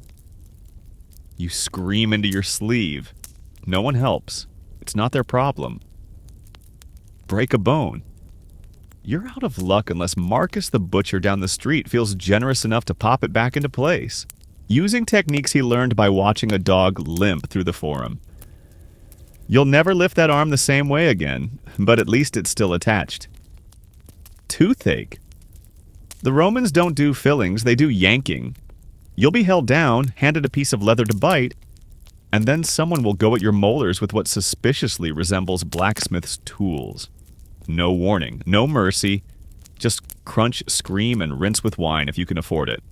[SPEAKER 1] You scream into your sleeve. No one helps. It's not their problem. Break a bone. You're out of luck unless Marcus the butcher down the street feels generous enough to pop it back into place, using techniques he learned by watching a dog limp through the forum. You'll never lift that arm the same way again, but at least it's still attached. Toothache. The Romans don't do fillings, they do yanking. You'll be held down, handed a piece of leather to bite, and then someone will go at your molars with what suspiciously resembles blacksmith's tools. No warning, no mercy, just crunch, scream, and rinse with wine if you can afford it.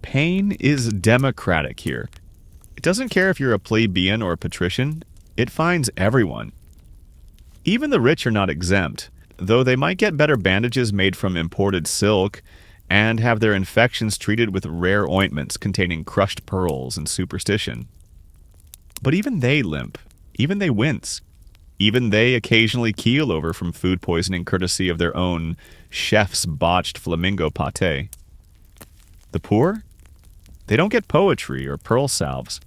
[SPEAKER 1] Pain is democratic here. It doesn't care if you're a plebeian or a patrician, it finds everyone. Even the rich are not exempt, though they might get better bandages made from imported silk and have their infections treated with rare ointments containing crushed pearls and superstition. But even they limp, even they wince, even they occasionally keel over from food poisoning courtesy of their own chef's botched flamingo pâté. The poor? They don't get poetry or pearl salves.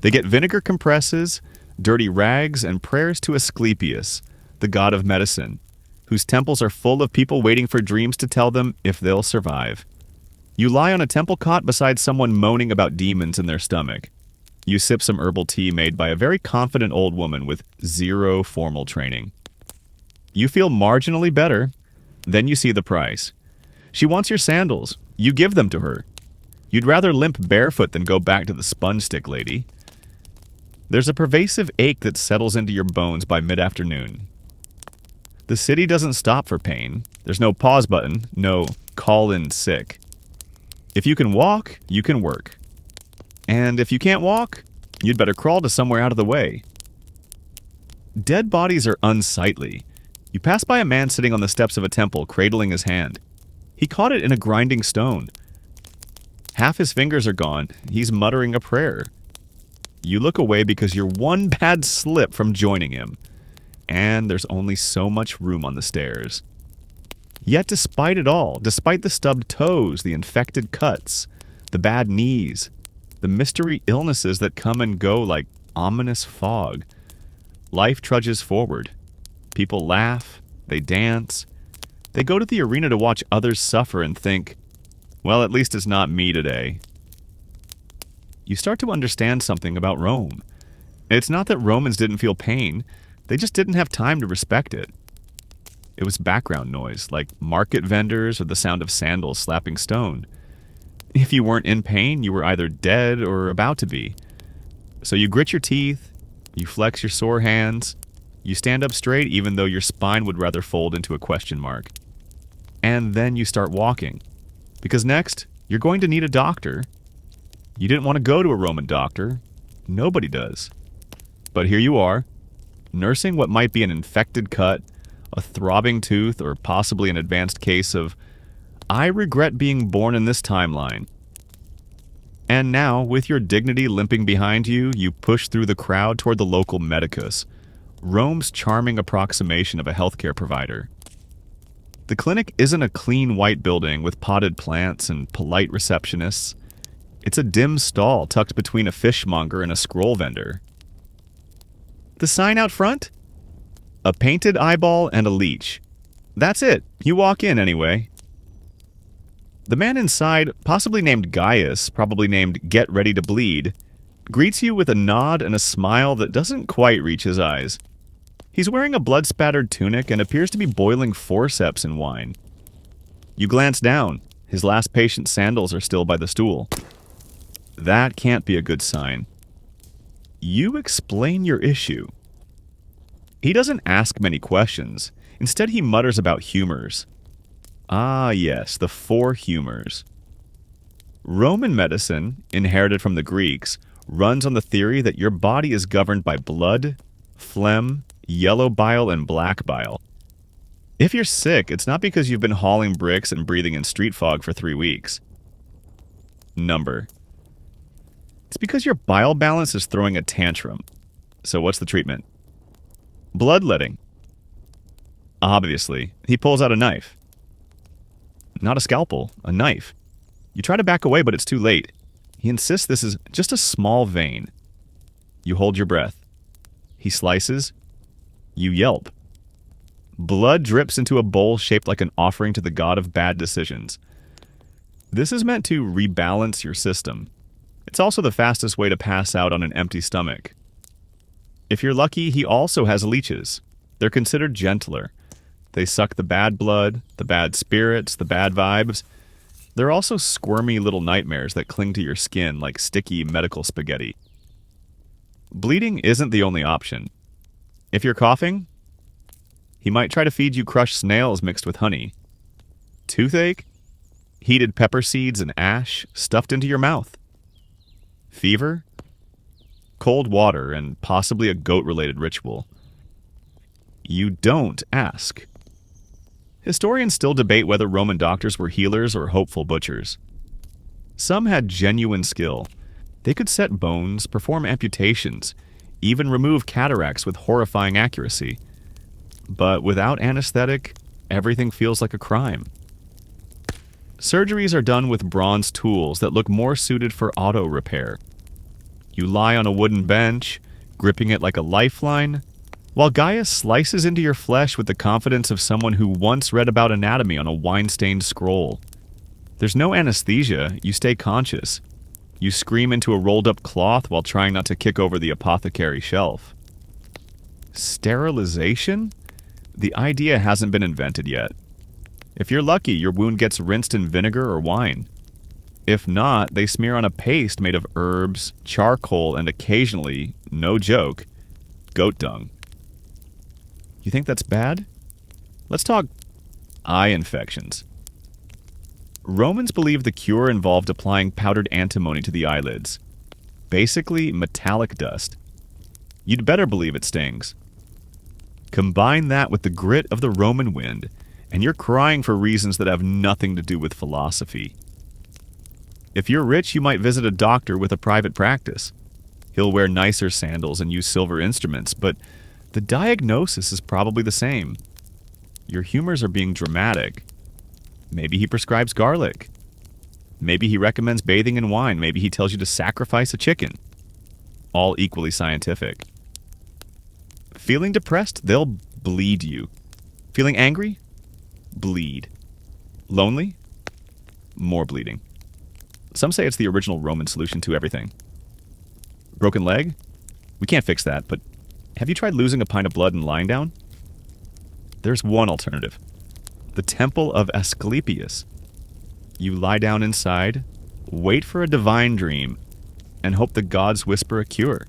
[SPEAKER 1] They get vinegar compresses, dirty rags, and prayers to Asclepius, the god of medicine, whose temples are full of people waiting for dreams to tell them if they'll survive. You lie on a temple cot beside someone moaning about demons in their stomach. You sip some herbal tea made by a very confident old woman with 0 formal training. You feel marginally better, then you see the price. She wants your sandals. You give them to her. You'd rather limp barefoot than go back to the sponge stick lady. There's a pervasive ache that settles into your bones by mid-afternoon. The city doesn't stop for pain. There's no pause button, no call in sick. If you can walk, you can work. And if you can't walk, you'd better crawl to somewhere out of the way. Dead bodies are unsightly. You pass by a man sitting on the steps of a temple, cradling his hand. He caught it in a grinding stone. Half his fingers are gone. He's muttering a prayer. You look away because you're one bad slip from joining him. And there's only so much room on the stairs. Yet despite it all, despite the stubbed toes, the infected cuts, the bad knees, the mystery illnesses that come and go like ominous fog, life trudges forward. People laugh, they dance, they go to the arena to watch others suffer and think, well, at least it's not me today. You start to understand something about Rome. It's not that Romans didn't feel pain, they just didn't have time to respect it. It was background noise, like market vendors or the sound of sandals slapping stone. If you weren't in pain, you were either dead or about to be. So you grit your teeth, you flex your sore hands, you stand up straight even though your spine would rather fold into a question mark. And then you start walking. Because next, you're going to need a doctor. You didn't want to go to a Roman doctor. Nobody does. But here you are, nursing what might be an infected cut, a throbbing tooth, or possibly an advanced case of, I regret being born in this timeline. And now, with your dignity limping behind you, you push through the crowd toward the local medicus, Rome's charming approximation of a healthcare provider. The clinic isn't a clean white building with potted plants and polite receptionists. It's a dim stall tucked between a fishmonger and a scroll vendor. The sign out front? A painted eyeball and a leech. That's it. You walk in anyway. The man inside, possibly named Gaius, probably named Get Ready to Bleed, greets you with a nod and a smile that doesn't quite reach his eyes. He's wearing a blood-spattered tunic and appears to be boiling forceps in wine. You glance down. His last patient's sandals are still by the stool. That can't be a good sign. You explain your issue. He doesn't ask many questions. Instead, he mutters about humors. Ah, yes, the 4 humors. Roman medicine, inherited from the Greeks, runs on the theory that your body is governed by blood, phlegm, yellow bile, and black bile. If you're sick, it's not because you've been hauling bricks and breathing in street fog for 3 weeks. Number. It's because your bile balance is throwing a tantrum. So what's the treatment? Bloodletting. Obviously, he pulls out a knife. Not a scalpel, a knife. You try to back away, but it's too late. He insists this is just a small vein. You hold your breath. He slices. You yelp. Blood drips into a bowl shaped like an offering to the god of bad decisions. This is meant to rebalance your system. It's also the fastest way to pass out on an empty stomach. If you're lucky, he also has leeches. They're considered gentler. They suck the bad blood, the bad spirits, the bad vibes. They're also squirmy little nightmares that cling to your skin like sticky medical spaghetti. Bleeding isn't the only option. If you're coughing, he might try to feed you crushed snails mixed with honey. Toothache? Heated pepper seeds and ash stuffed into your mouth. Fever? Cold water and possibly a goat-related ritual. You don't ask. Historians still debate whether Roman doctors were healers or hopeful butchers. Some had genuine skill. They could set bones, perform amputations, even remove cataracts with horrifying accuracy. But without anesthetic, everything feels like a crime. Surgeries are done with bronze tools that look more suited for auto repair. You lie on a wooden bench, gripping it like a lifeline, while Gaius slices into your flesh with the confidence of someone who once read about anatomy on a wine-stained scroll. There's no anesthesia, you stay conscious. You scream into a rolled-up cloth while trying not to kick over the apothecary shelf. Sterilization? The idea hasn't been invented yet. If you're lucky, your wound gets rinsed in vinegar or wine. If not, they smear on a paste made of herbs, charcoal, and occasionally, no joke, goat dung. You think that's bad? Let's talk eye infections. Romans believed the cure involved applying powdered antimony to the eyelids. Basically, metallic dust. You'd better believe it stings. Combine that with the grit of the Roman wind, and you're crying for reasons that have nothing to do with philosophy. If you're rich, you might visit a doctor with a private practice. He'll wear nicer sandals and use silver instruments, but the diagnosis is probably the same. Your humors are being dramatic. Maybe he prescribes garlic. Maybe he recommends bathing in wine. Maybe he tells you to sacrifice a chicken. All equally scientific. Feeling depressed? They'll bleed you. Feeling angry? Bleed. Lonely? More bleeding. Some say it's the original Roman solution to everything. Broken leg? We can't fix that, but have you tried losing a pint of blood and lying down? There's one alternative. The Temple of Asclepius. You lie down inside, wait for a divine dream, and hope the gods whisper a cure.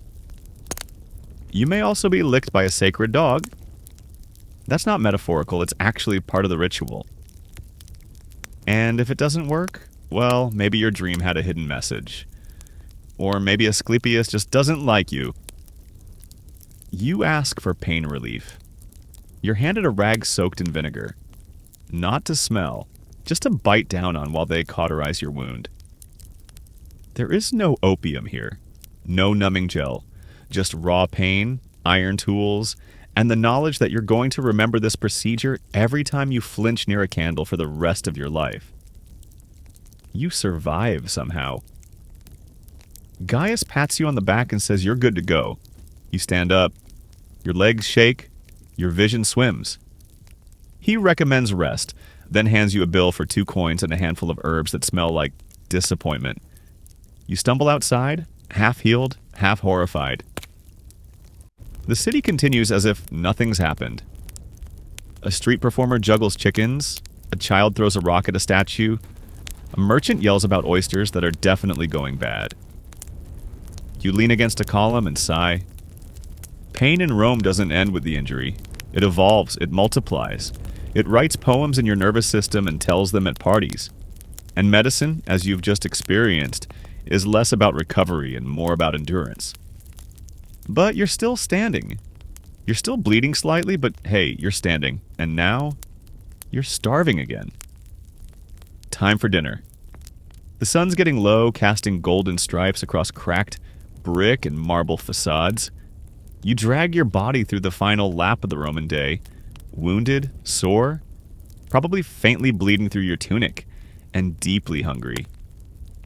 [SPEAKER 1] You may also be licked by a sacred dog. That's not metaphorical, it's actually part of the ritual. And if it doesn't work, well, maybe your dream had a hidden message. Or maybe Asclepius just doesn't like you. You ask for pain relief. You're handed a rag soaked in vinegar. Not to smell, just to bite down on while they cauterize your wound. There is no opium here, no numbing gel, just raw pain, iron tools, and the knowledge that you're going to remember this procedure every time you flinch near a candle for the rest of your life. You survive somehow. Gaius pats you on the back and says you're good to go. You stand up. Your legs shake. Your vision swims. He recommends rest, then hands you a bill for 2 coins and a handful of herbs that smell like disappointment. You stumble outside, half healed, half horrified. The city continues as if nothing's happened. A street performer juggles chickens, a child throws a rock at a statue, a merchant yells about oysters that are definitely going bad. You lean against a column and sigh. Pain in Rome doesn't end with the injury. It evolves, it multiplies. It writes poems in your nervous system and tells them at parties. And medicine, as you've just experienced, is less about recovery and more about endurance. But you're still standing. You're still bleeding slightly, but hey, you're standing. And now, you're starving again. Time for dinner. The sun's getting low, casting golden stripes across cracked brick and marble facades. You drag your body through the final lap of the Roman day, wounded, sore, probably faintly bleeding through your tunic, and deeply hungry.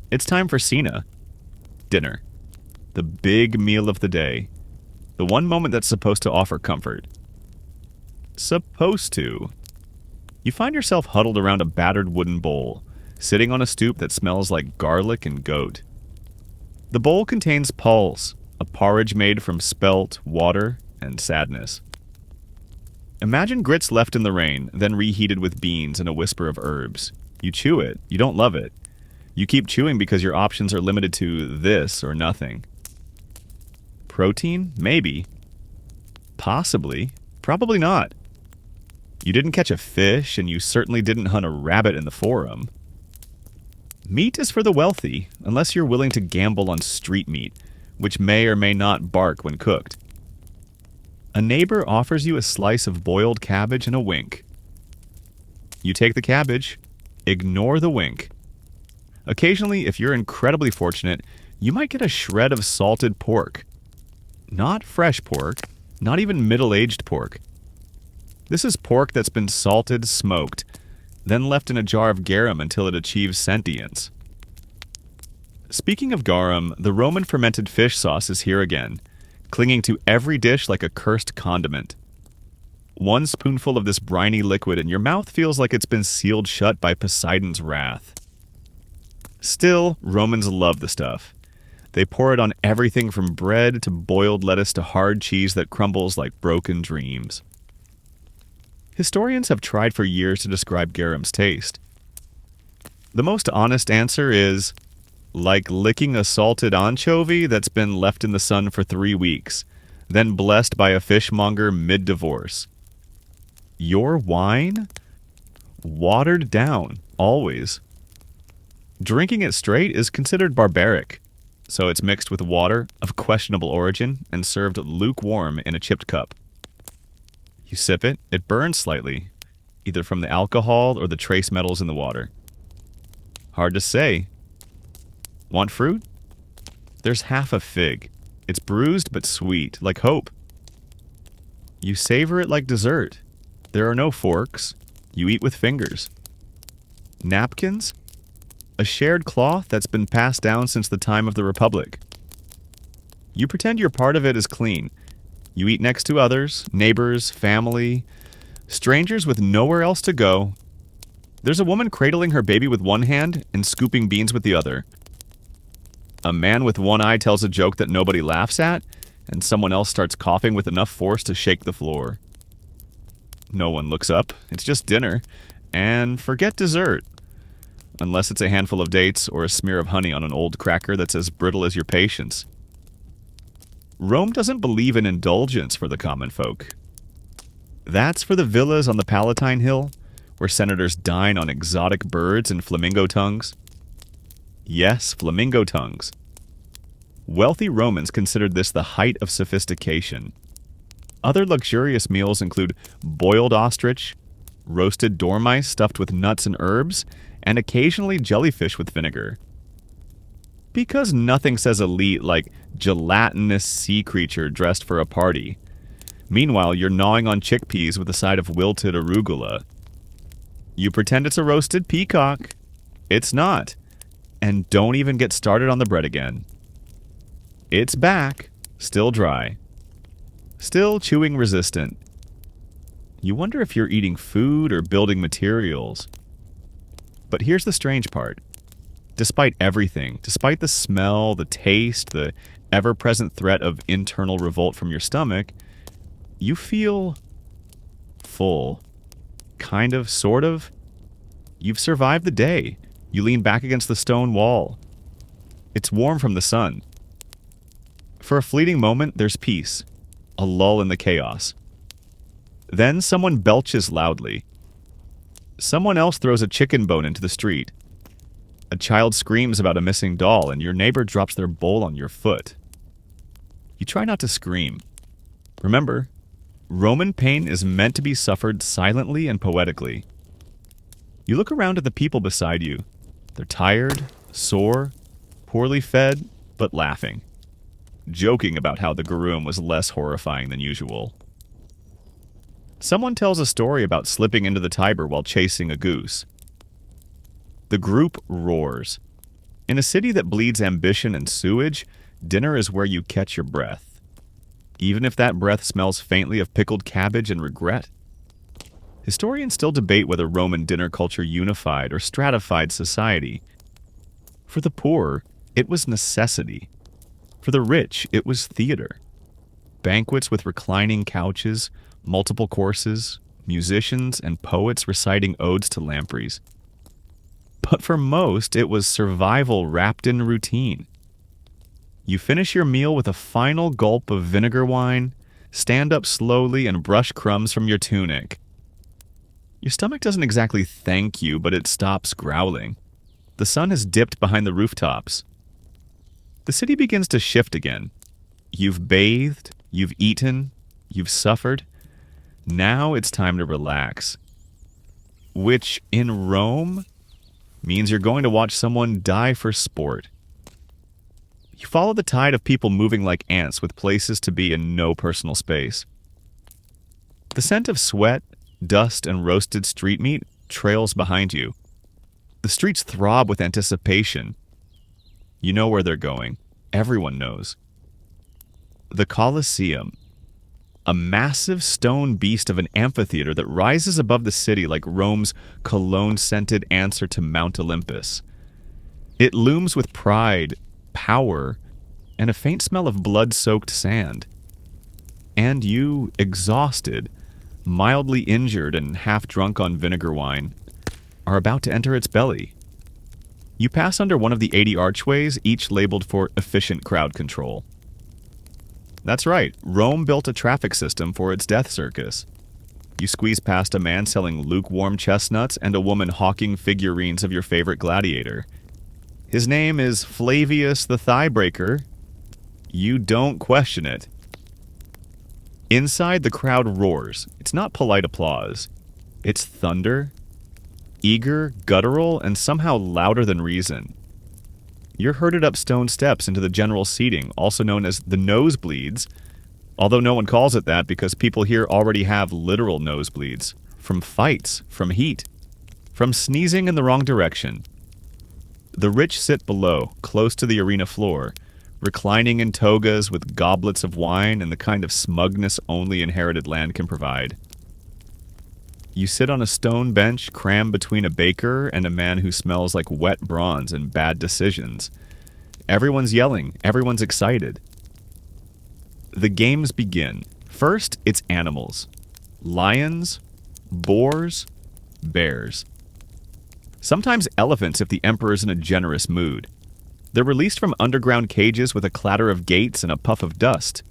[SPEAKER 1] It's time for cena. Dinner. The big meal of the day. The one moment that's supposed to offer comfort. Supposed to. You find yourself huddled around a battered wooden bowl, sitting on a stoop that smells like garlic and goat. The bowl contains pulse, a porridge made from spelt, water, and sadness. Imagine grits left in the rain, then reheated with beans and a whisper of herbs. You chew it. You don't love it. You keep chewing because your options are limited to this or nothing. Protein? Maybe. Possibly. Probably not. You didn't catch a fish, and you certainly didn't hunt a rabbit in the forum. Meat is for the wealthy, unless you're willing to gamble on street meat, which may or may not bark when cooked. A neighbor offers you a slice of boiled cabbage and a wink. You take the cabbage, ignore the wink. Occasionally, if you're incredibly fortunate, you might get a shred of salted pork. Not fresh pork, not even middle-aged pork. This is pork that's been salted, smoked, then left in a jar of garum until it achieves sentience. Speaking of garum, the Roman fermented fish sauce is here again, clinging to every dish like a cursed condiment. One spoonful of this briny liquid and your mouth feels like it's been sealed shut by Poseidon's wrath. Still, Romans love the stuff. They pour it on everything from bread to boiled lettuce to hard cheese that crumbles like broken dreams. Historians have tried for years to describe garum's taste. The most honest answer is, like licking a salted anchovy that's been left in the sun for 3 weeks, then blessed by a fishmonger mid-divorce. Your wine? Watered down, always. Drinking it straight is considered barbaric, so it's mixed with water of questionable origin and served lukewarm in a chipped cup. You sip it, it burns slightly, either from the alcohol or the trace metals in the water. Hard to say. Want fruit? There's half a fig. It's bruised but sweet, like hope. You savor it like dessert. There are no forks. You eat with fingers. Napkins? A shared cloth that's been passed down since the time of the Republic. You pretend your part of it is clean. You eat next to others, neighbors, family, strangers with nowhere else to go. There's a woman cradling her baby with one hand and scooping beans with the other. A man with one eye tells a joke that nobody laughs at, and someone else starts coughing with enough force to shake the floor. No one looks up. It's just dinner. And forget dessert. Unless it's a handful of dates or a smear of honey on an old cracker that's as brittle as your patience. Rome doesn't believe in indulgence for the common folk. That's for the villas on the Palatine Hill, where senators dine on exotic birds and flamingo tongues. Yes, flamingo tongues. Wealthy Romans considered this the height of sophistication. Other luxurious meals include boiled ostrich, roasted dormice stuffed with nuts and herbs, and occasionally jellyfish with vinegar. Because nothing says elite like gelatinous sea creature dressed for a party. Meanwhile, you're gnawing on chickpeas with a side of wilted arugula. You pretend it's a roasted peacock. It's not. And don't even get started on the bread again. It's back, still dry. Still chewing resistant. You wonder if you're eating food or building materials. But here's the strange part. Despite everything, despite the smell, the taste, the ever-present threat of internal revolt from your stomach, you feel full. Kind of, sort of. You've survived the day. You lean back against the stone wall. It's warm from the sun. For a fleeting moment, there's peace. A lull in the chaos. Then someone belches loudly. Someone else throws a chicken bone into the street. A child screams about a missing doll, and your neighbor drops their bowl on your foot. You try not to scream. Remember, Roman pain is meant to be suffered silently and poetically. You look around at the people beside you. They're tired, sore, poorly fed, but laughing. Joking about how the Garum was less horrifying than usual. Someone tells a story about slipping into the Tiber while chasing a goose. The group roars. In a city that bleeds ambition and sewage, dinner is where you catch your breath. Even if that breath smells faintly of pickled cabbage and regret. Historians still debate whether Roman dinner culture unified or stratified society. For the poor, it was necessity. For the rich, it was theater. Banquets with reclining couches, multiple courses, musicians and poets reciting odes to lampreys. But for most, it was survival wrapped in routine. You finish your meal with a final gulp of vinegar wine, stand up slowly and brush crumbs from your tunic. Your stomach doesn't exactly thank you, but it stops growling. The sun has dipped behind the rooftops. The city begins to shift again. You've bathed, you've eaten, you've suffered. Now it's time to relax. Which, in Rome, means you're going to watch someone die for sport. You follow the tide of people moving like ants with places to be and no personal space. The scent of sweat, dust, and roasted street meat trails behind you. The streets throb with anticipation. You know where they're going. Everyone knows. The Colosseum. A massive stone beast of an amphitheater that rises above the city like Rome's cologne-scented answer to Mount Olympus. It looms with pride, power, and a faint smell of blood-soaked sand. And you, exhausted, mildly injured and half-drunk on vinegar wine, are about to enter its belly. You pass under one of the 80 archways, each labeled for efficient crowd control. That's right, Rome built a traffic system for its death circus. You squeeze past a man selling lukewarm chestnuts and a woman hawking figurines of your favorite gladiator. His name is Flavius the Thighbreaker. You don't question it. Inside, the crowd roars. It's not polite applause. It's thunder. Eager, guttural, and somehow louder than reason. You're herded up stone steps into the general seating, also known as the nosebleeds, although no one calls it that because people here already have literal nosebleeds. From fights, from heat, from sneezing in the wrong direction. The rich sit below, close to the arena floor, reclining in togas with goblets of wine and the kind of smugness only inherited land can provide. You sit on a stone bench crammed between a baker and a man who smells like wet bronze and bad decisions. Everyone's yelling. Everyone's excited. The games begin. First, it's animals. Lions, boars, bears. Sometimes elephants if the emperor's in a generous mood. They're released from underground cages with a clatter of gates and a puff of dust.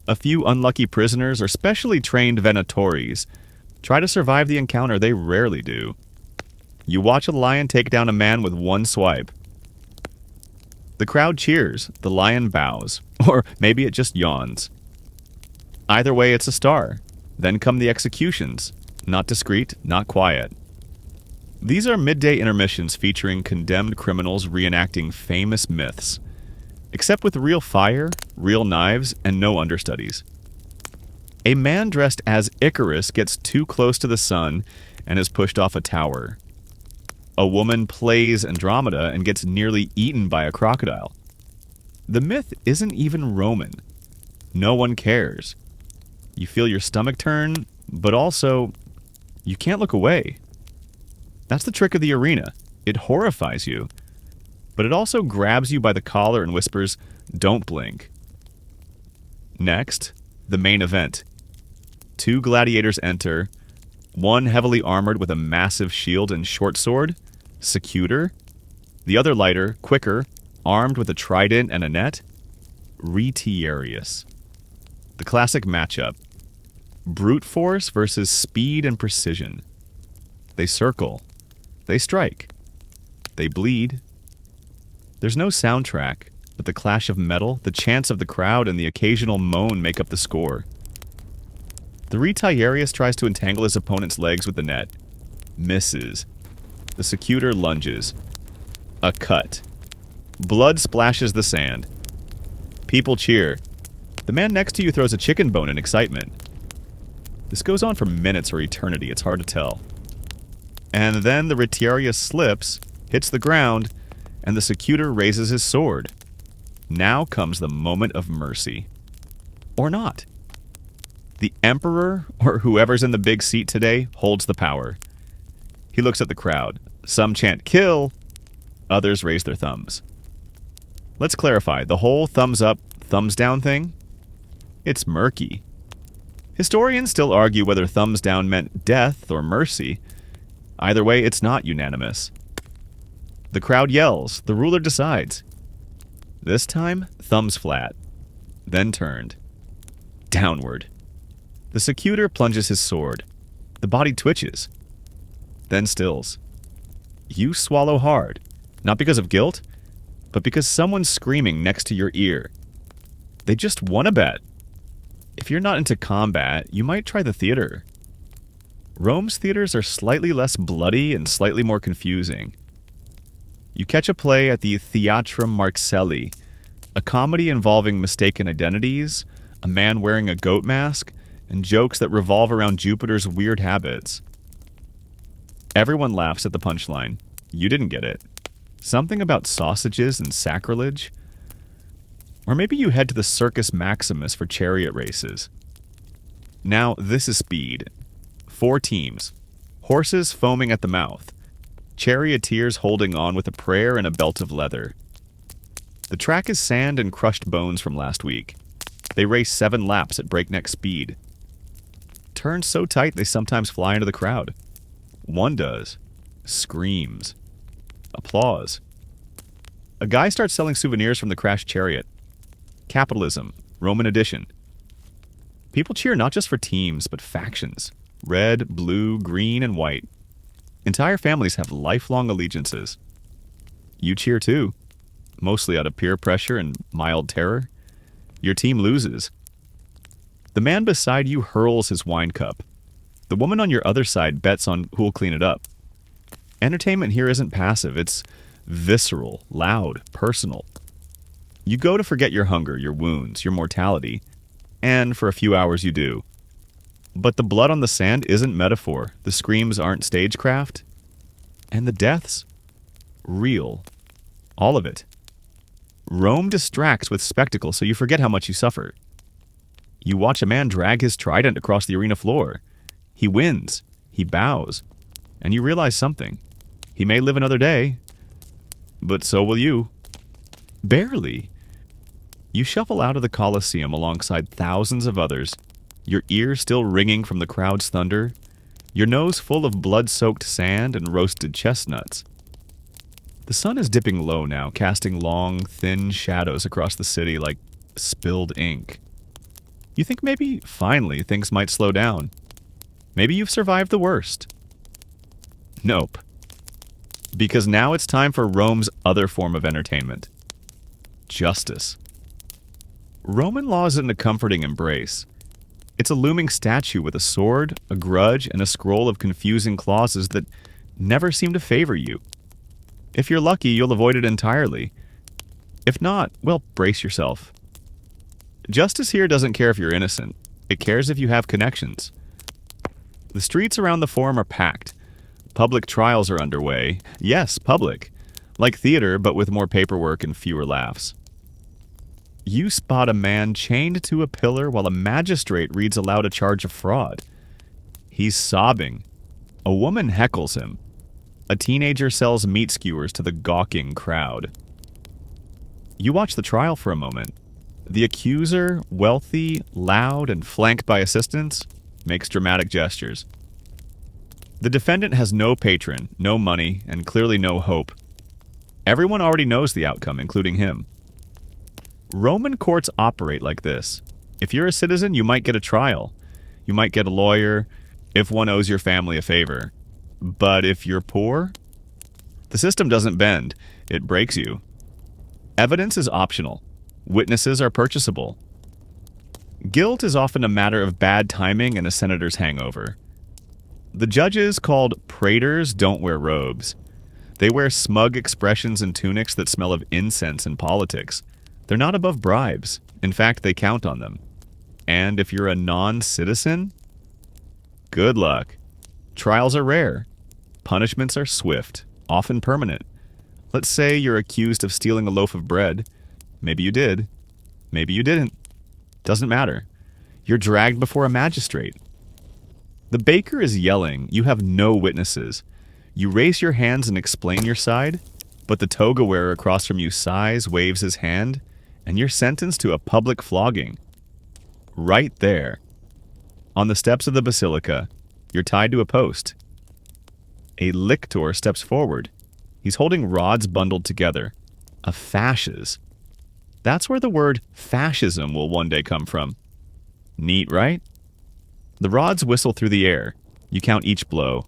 [SPEAKER 1] A few unlucky prisoners or specially trained venatores try to survive the encounter they rarely do. You watch a lion take down a man with one swipe. The crowd cheers, the lion bows, or maybe it just yawns. Either way, it's a star. Then come the executions. Not discreet, not quiet. These are midday intermissions featuring condemned criminals reenacting famous myths, except with real fire, real knives, and no understudies. A man dressed as Icarus gets too close to the sun and is pushed off a tower. A woman plays Andromeda and gets nearly eaten by a crocodile. The myth isn't even Roman. No one cares. You feel your stomach turn, but also, you can't look away. That's the trick of the arena. It horrifies you, but it also grabs you by the collar and whispers, "Don't blink." Next, the main event. Two gladiators enter, one heavily armored with a massive shield and short sword, Secutor. The other lighter, quicker, armed with a trident and a net, Retiarius. The classic matchup. Brute force versus speed and precision. They circle. They strike. They bleed. There's no soundtrack, but the clash of metal, the chants of the crowd, and the occasional moan make up the score. The Retiarius tries to entangle his opponent's legs with the net. Misses. The Secutor lunges. A cut. Blood splashes the sand. People cheer. The man next to you throws a chicken bone in excitement. This goes on for minutes or eternity, it's hard to tell. And then the Retiarius slips, hits the ground, and the Secutor raises his sword. Now comes the moment of mercy. Or not. The Emperor, or whoever's in the big seat today, holds the power. He looks at the crowd. Some chant kill, others raise their thumbs. Let's clarify, the whole thumbs up, thumbs down thing? It's murky. Historians still argue whether thumbs down meant death or mercy. Either way, it's not unanimous. The crowd yells, the ruler decides. This time, thumbs flat, then turned. Downward. The Secutor plunges his sword. The body twitches, then stills. You swallow hard, not because of guilt, but because someone's screaming next to your ear. They just won a bet. If you're not into combat, you might try the theater. Rome's theaters are slightly less bloody and slightly more confusing. You catch a play at the Theatrum Marcelli, a comedy involving mistaken identities, a man wearing a goat mask, and jokes that revolve around Jupiter's weird habits. Everyone laughs at the punchline. You didn't get it. Something about sausages and sacrilege? Or maybe you head to the Circus Maximus for chariot races. Now, this is speed. 4 teams. Horses foaming at the mouth. Charioteers holding on with a prayer and a belt of leather. The track is sand and crushed bones from last week. They race 7 laps at breakneck speed. Turns so tight they sometimes fly into the crowd. One does. Screams. Applause. A guy starts selling souvenirs from the crashed chariot. Capitalism. Roman edition. People cheer not just for teams, but factions. Red, blue, green, and white. Entire families have lifelong allegiances. You cheer too. Mostly out of peer pressure and mild terror. Your team loses. The man beside you hurls his wine cup. The woman on your other side bets on who'll clean it up. Entertainment here isn't passive, it's visceral, loud, personal. You go to forget your hunger, your wounds, your mortality, and for a few hours you do. But the blood on the sand isn't metaphor, the screams aren't stagecraft, and the deaths, real. All of it. Rome distracts with spectacle so you forget how much you suffer. You watch a man drag his trident across the arena floor. He wins. He bows. And you realize something. He may live another day, but so will you. Barely. You shuffle out of the Colosseum alongside thousands of others, your ears still ringing from the crowd's thunder, your nose full of blood-soaked sand and roasted chestnuts. The sun is dipping low now, casting long, thin shadows across the city like spilled ink. You think maybe, finally, things might slow down. Maybe you've survived the worst. Nope. Because now it's time for Rome's other form of entertainment. Justice. Roman law isn't a comforting embrace. It's a looming statue with a sword, a grudge, and a scroll of confusing clauses that never seem to favor you. If you're lucky, you'll avoid it entirely. If not, well, brace yourself. Justice here doesn't care if you're innocent. It cares if you have connections. The streets around the forum are packed. Public trials are underway. Yes, public. Like theater, but with more paperwork and fewer laughs. You spot a man chained to a pillar while a magistrate reads aloud a charge of fraud. He's sobbing. A woman heckles him. A teenager sells meat skewers to the gawking crowd. You watch the trial for a moment. The accuser, wealthy, loud, and flanked by assistants, makes dramatic gestures. The defendant has no patron, no money, and clearly no hope. Everyone already knows the outcome, including him. Roman courts operate like this. If you're a citizen, you might get a trial. You might get a lawyer if one owes your family a favor. But if you're poor, the system doesn't bend. It breaks you. Evidence is optional. Witnesses are purchasable. Guilt is often a matter of bad timing and a senator's hangover. The judges, called praetors, don't wear robes. They wear smug expressions and tunics that smell of incense and politics. They're not above bribes. In fact, they count on them. And if you're a non-citizen, good luck. Trials are rare. Punishments are swift, often permanent. Let's say you're accused of stealing a loaf of bread. Maybe you did. Maybe you didn't. Doesn't matter. You're dragged before a magistrate. The baker is yelling. You have no witnesses. You raise your hands and explain your side, but the toga wearer across from you sighs, waves his hand, and you're sentenced to a public flogging. Right there. On the steps of the basilica, you're tied to a post. A lictor steps forward. He's holding rods bundled together. A fasces. That's where the word fascism will one day come from. Neat, right? The rods whistle through the air. You count each blow.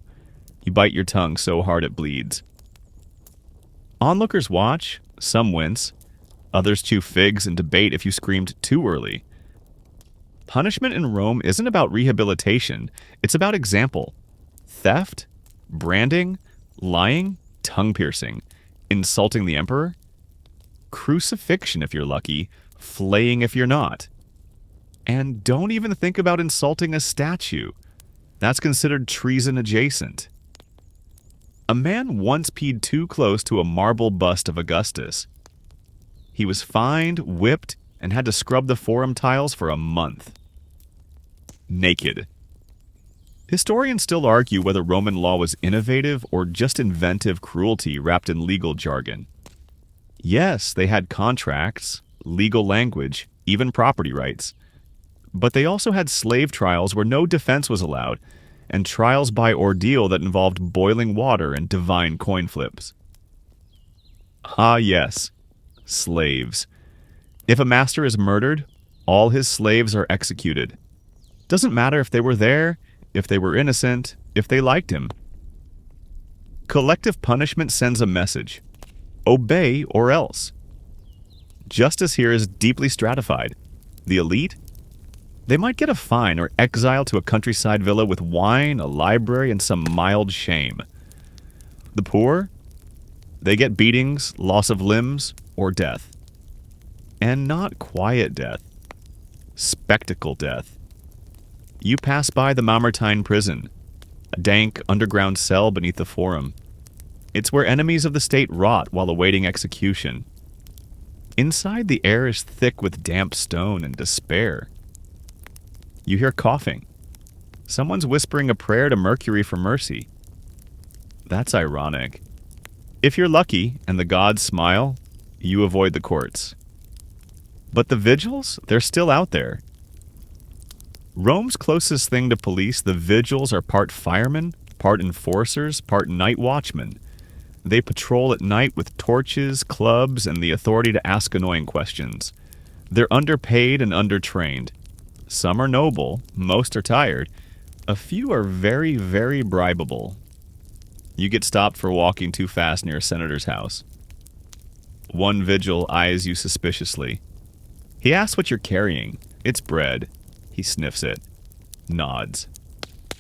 [SPEAKER 1] You bite your tongue so hard it bleeds. Onlookers watch. Some wince. Others chew figs and debate if you screamed too early. Punishment in Rome isn't about rehabilitation. It's about example. Theft, branding, lying, tongue-piercing, insulting the emperor, crucifixion if you're lucky, flaying if you're not. And don't even think about insulting a statue. That's considered treason adjacent. A man once peed too close to a marble bust of Augustus. He was fined, whipped, and had to scrub the forum tiles for a month. Naked. Historians still argue whether Roman law was innovative or just inventive cruelty wrapped in legal jargon. Yes, they had contracts, legal language, even property rights. But they also had slave trials where no defense was allowed, and trials by ordeal that involved boiling water and divine coin flips. Ah, yes. Slaves. If a master is murdered, all his slaves are executed. Doesn't matter if they were there, if they were innocent, if they liked him. Collective punishment sends a message. Obey or else. Justice here is deeply stratified. The elite? They might get a fine or exile to a countryside villa with wine, a library, and some mild shame. The poor? They get beatings, loss of limbs, or death. And not quiet death. Spectacle death. You pass by the Mamertine prison, a dank underground cell beneath the forum. It's where enemies of the state rot while awaiting execution. Inside, the air is thick with damp stone and despair. You hear coughing. Someone's whispering a prayer to Mercury for mercy. That's ironic. If you're lucky and the gods smile, you avoid the courts. But the vigils, they're still out there. Rome's closest thing to police, the vigils are part firemen, part enforcers, part night watchmen. They patrol at night with torches, clubs, and the authority to ask annoying questions. They're underpaid and undertrained. Some are noble, most are tired. A few are very, very bribable. You get stopped for walking too fast near a senator's house. One vigil eyes you suspiciously. He asks what you're carrying. It's bread. He sniffs it. nods,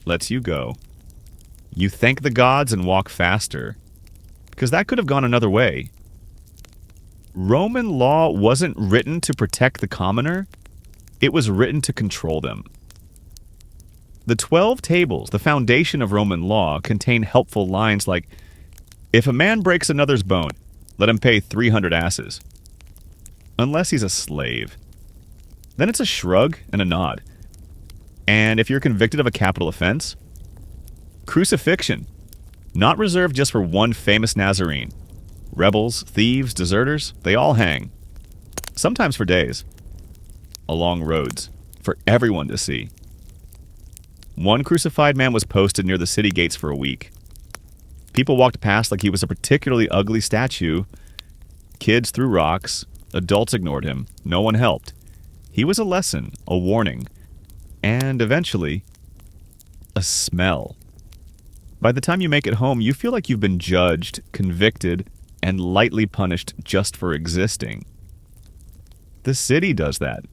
[SPEAKER 1] lets you go. You thank the gods and walk faster, because that could have gone another way. Roman law wasn't written to protect the commoner, it was written to control them. The 12 tables, the foundation of Roman law, contain helpful lines like, "If a man breaks another's bone, let him pay 300 asses." Unless he's a slave. Then it's a shrug and a nod. And if you're convicted of a capital offense, crucifixion. Not reserved just for one famous Nazarene. Rebels, thieves, deserters, they all hang. Sometimes for days. Along roads. For everyone to see. One crucified man was posted near the city gates for a week. People walked past like he was a particularly ugly statue. Kids threw rocks. Adults ignored him. No one helped. He was a lesson, a warning, and eventually, a smell. By the time you make it home, you feel like you've been judged, convicted, and lightly punished just for existing. The city does that.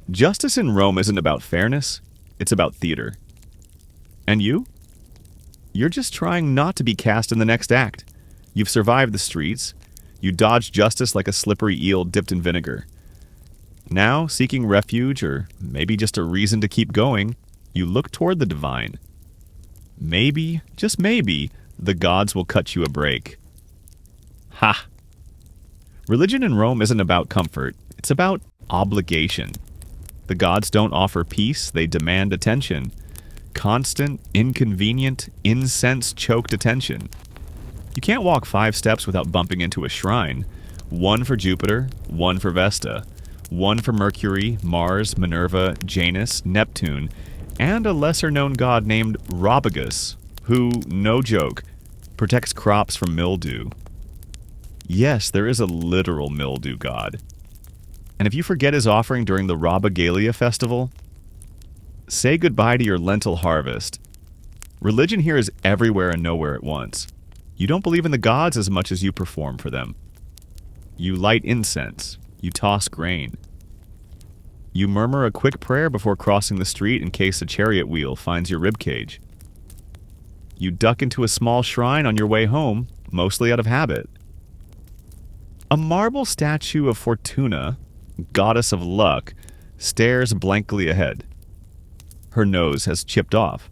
[SPEAKER 1] Justice in Rome isn't about fairness, it's about theater. And you? You're just trying not to be cast in the next act. You've survived the streets. You dodged justice like a slippery eel dipped in vinegar. Now, seeking refuge, or maybe just a reason to keep going, you look toward the divine. Maybe, just maybe, the gods will cut you a break. Ha! Religion in Rome isn't about comfort, it's about obligation. The gods don't offer peace, they demand attention. Constant, inconvenient, incense-choked attention. You can't walk 5 steps without bumping into a shrine. One for Jupiter, one for Vesta. One for Mercury, Mars, Minerva, Janus, Neptune, and a lesser-known god named Robagus, who, no joke, protects crops from mildew. Yes, there is a literal mildew god. And if you forget his offering during the Robagalia festival, say goodbye to your lentil harvest. Religion here is everywhere and nowhere at once. You don't believe in the gods as much as you perform for them. You light incense. You toss grain. You murmur a quick prayer before crossing the street in case a chariot wheel finds your ribcage. You duck into a small shrine on your way home, mostly out of habit. A marble statue of Fortuna, goddess of luck, stares blankly ahead. Her nose has chipped off.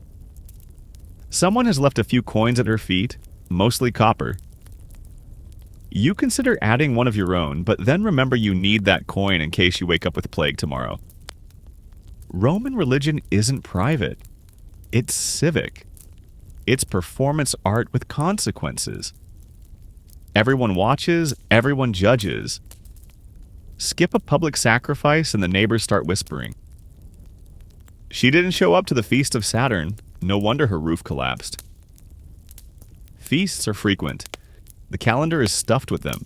[SPEAKER 1] Someone has left a few coins at her feet, mostly copper. You consider adding one of your own, but then remember you need that coin in case you wake up with plague tomorrow. Roman religion isn't private. It's civic. It's performance art with consequences. Everyone watches, everyone judges. Skip a public sacrifice and the neighbors start whispering. She didn't show up to the Feast of Saturn. No wonder her roof collapsed. Feasts are frequent. The calendar is stuffed with them.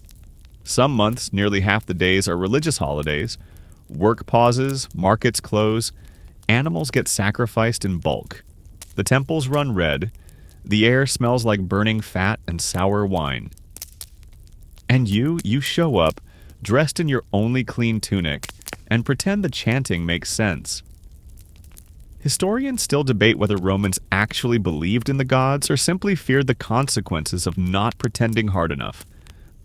[SPEAKER 1] Some months, nearly half the days are religious holidays. Work pauses, markets close, animals get sacrificed in bulk. The temples run red. The air smells like burning fat and sour wine. And you show up, dressed in your only clean tunic, and pretend the chanting makes sense. Historians still debate whether Romans actually believed in the gods or simply feared the consequences of not pretending hard enough.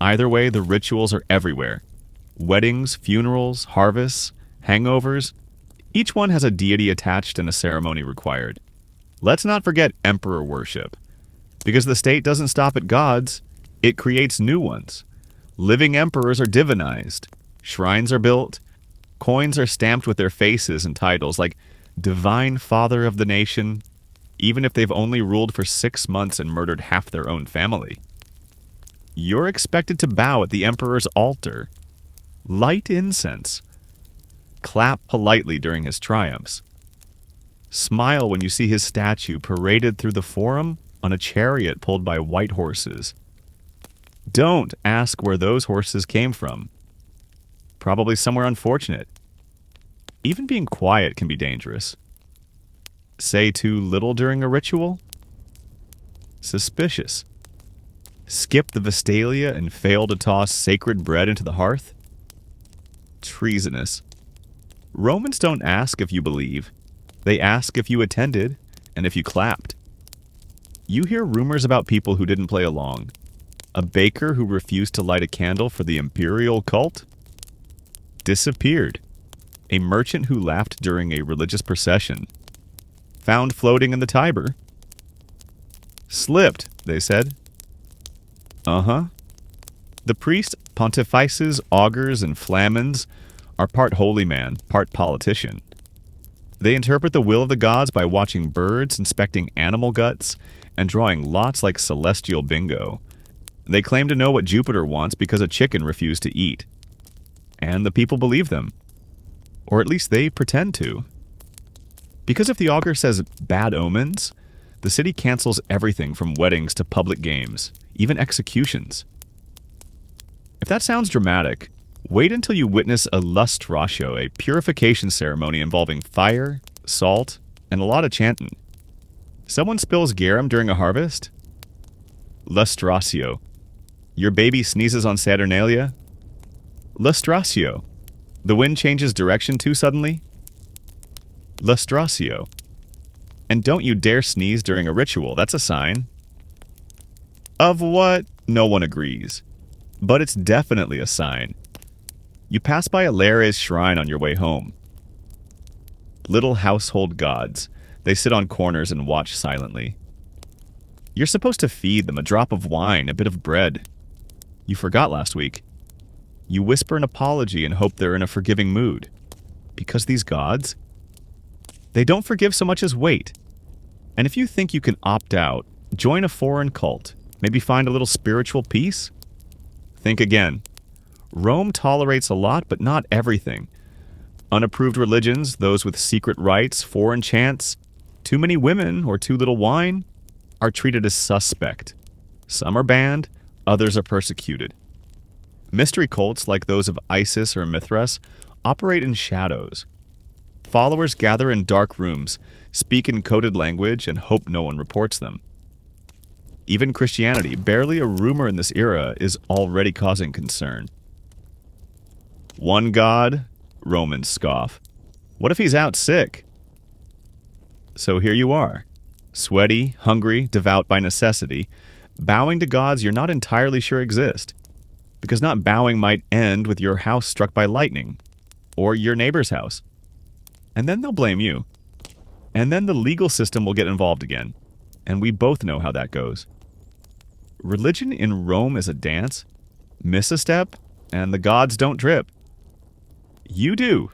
[SPEAKER 1] Either way, the rituals are everywhere. Weddings, funerals, harvests, hangovers. Each one has a deity attached and a ceremony required. Let's not forget emperor worship. Because the state doesn't stop at gods, it creates new ones. Living emperors are divinized. Shrines are built. Coins are stamped with their faces and titles like Divine Father of the Nation, even if they've only ruled for 6 months and murdered half their own family. You're expected to bow at the emperor's altar, light incense, clap politely during his triumphs, smile when you see his statue paraded through the forum on a chariot pulled by white horses. Don't ask where those horses came from. Probably somewhere unfortunate. Even being quiet can be dangerous. Say too little during a ritual? Suspicious. Skip the Vestalia and fail to toss sacred bread into the hearth? Treasonous. Romans don't ask if you believe. They ask if you attended and if you clapped. You hear rumors about people who didn't play along. A baker who refused to light a candle for the imperial cult disappeared. A merchant who laughed during a religious procession found floating in the Tiber. Slipped, they said. Uh-huh. The priests, pontifices, augurs, and flamens are part holy man, part politician. They interpret the will of the gods by watching birds, inspecting animal guts, and drawing lots like celestial bingo. They claim to know what Jupiter wants because a chicken refused to eat. And the people believe them. Or at least they pretend to. Because if the augur says bad omens, the city cancels everything from weddings to public games, even executions. If that sounds dramatic, wait until you witness a lustratio, a purification ceremony involving fire, salt, and a lot of chanting. Someone spills garum during a harvest? Lustratio. Your baby sneezes on Saturnalia? Lustratio. The wind changes direction too suddenly? Lustratio. And don't you dare sneeze during a ritual, that's a sign. Of what? No one agrees. But it's definitely a sign. You pass by a Lares shrine on your way home. Little household gods. They sit on corners and watch silently. You're supposed to feed them a drop of wine, a bit of bread. You forgot last week. You whisper an apology and hope they're in a forgiving mood. Because these gods, they don't forgive so much as wait. And if you think you can opt out, join a foreign cult, maybe find a little spiritual peace? Think again. Rome tolerates a lot, but not everything. Unapproved religions, those with secret rites, foreign chants, too many women or too little wine, are treated as suspect. Some are banned, others are persecuted. Mystery cults like those of Isis or Mithras operate in shadows. Followers gather in dark rooms, speak in coded language, and hope no one reports them. Even Christianity, barely a rumor in this era, is already causing concern. One God, Romans scoff. What if he's out sick? So here you are, sweaty, hungry, devout by necessity, bowing to gods you're not entirely sure exist. Because not bowing might end with your house struck by lightning, or your neighbor's house. And then they'll blame you. And then the legal system will get involved again. And we both know how that goes. Religion in Rome is a dance. Miss a step, and the gods don't drip. You do.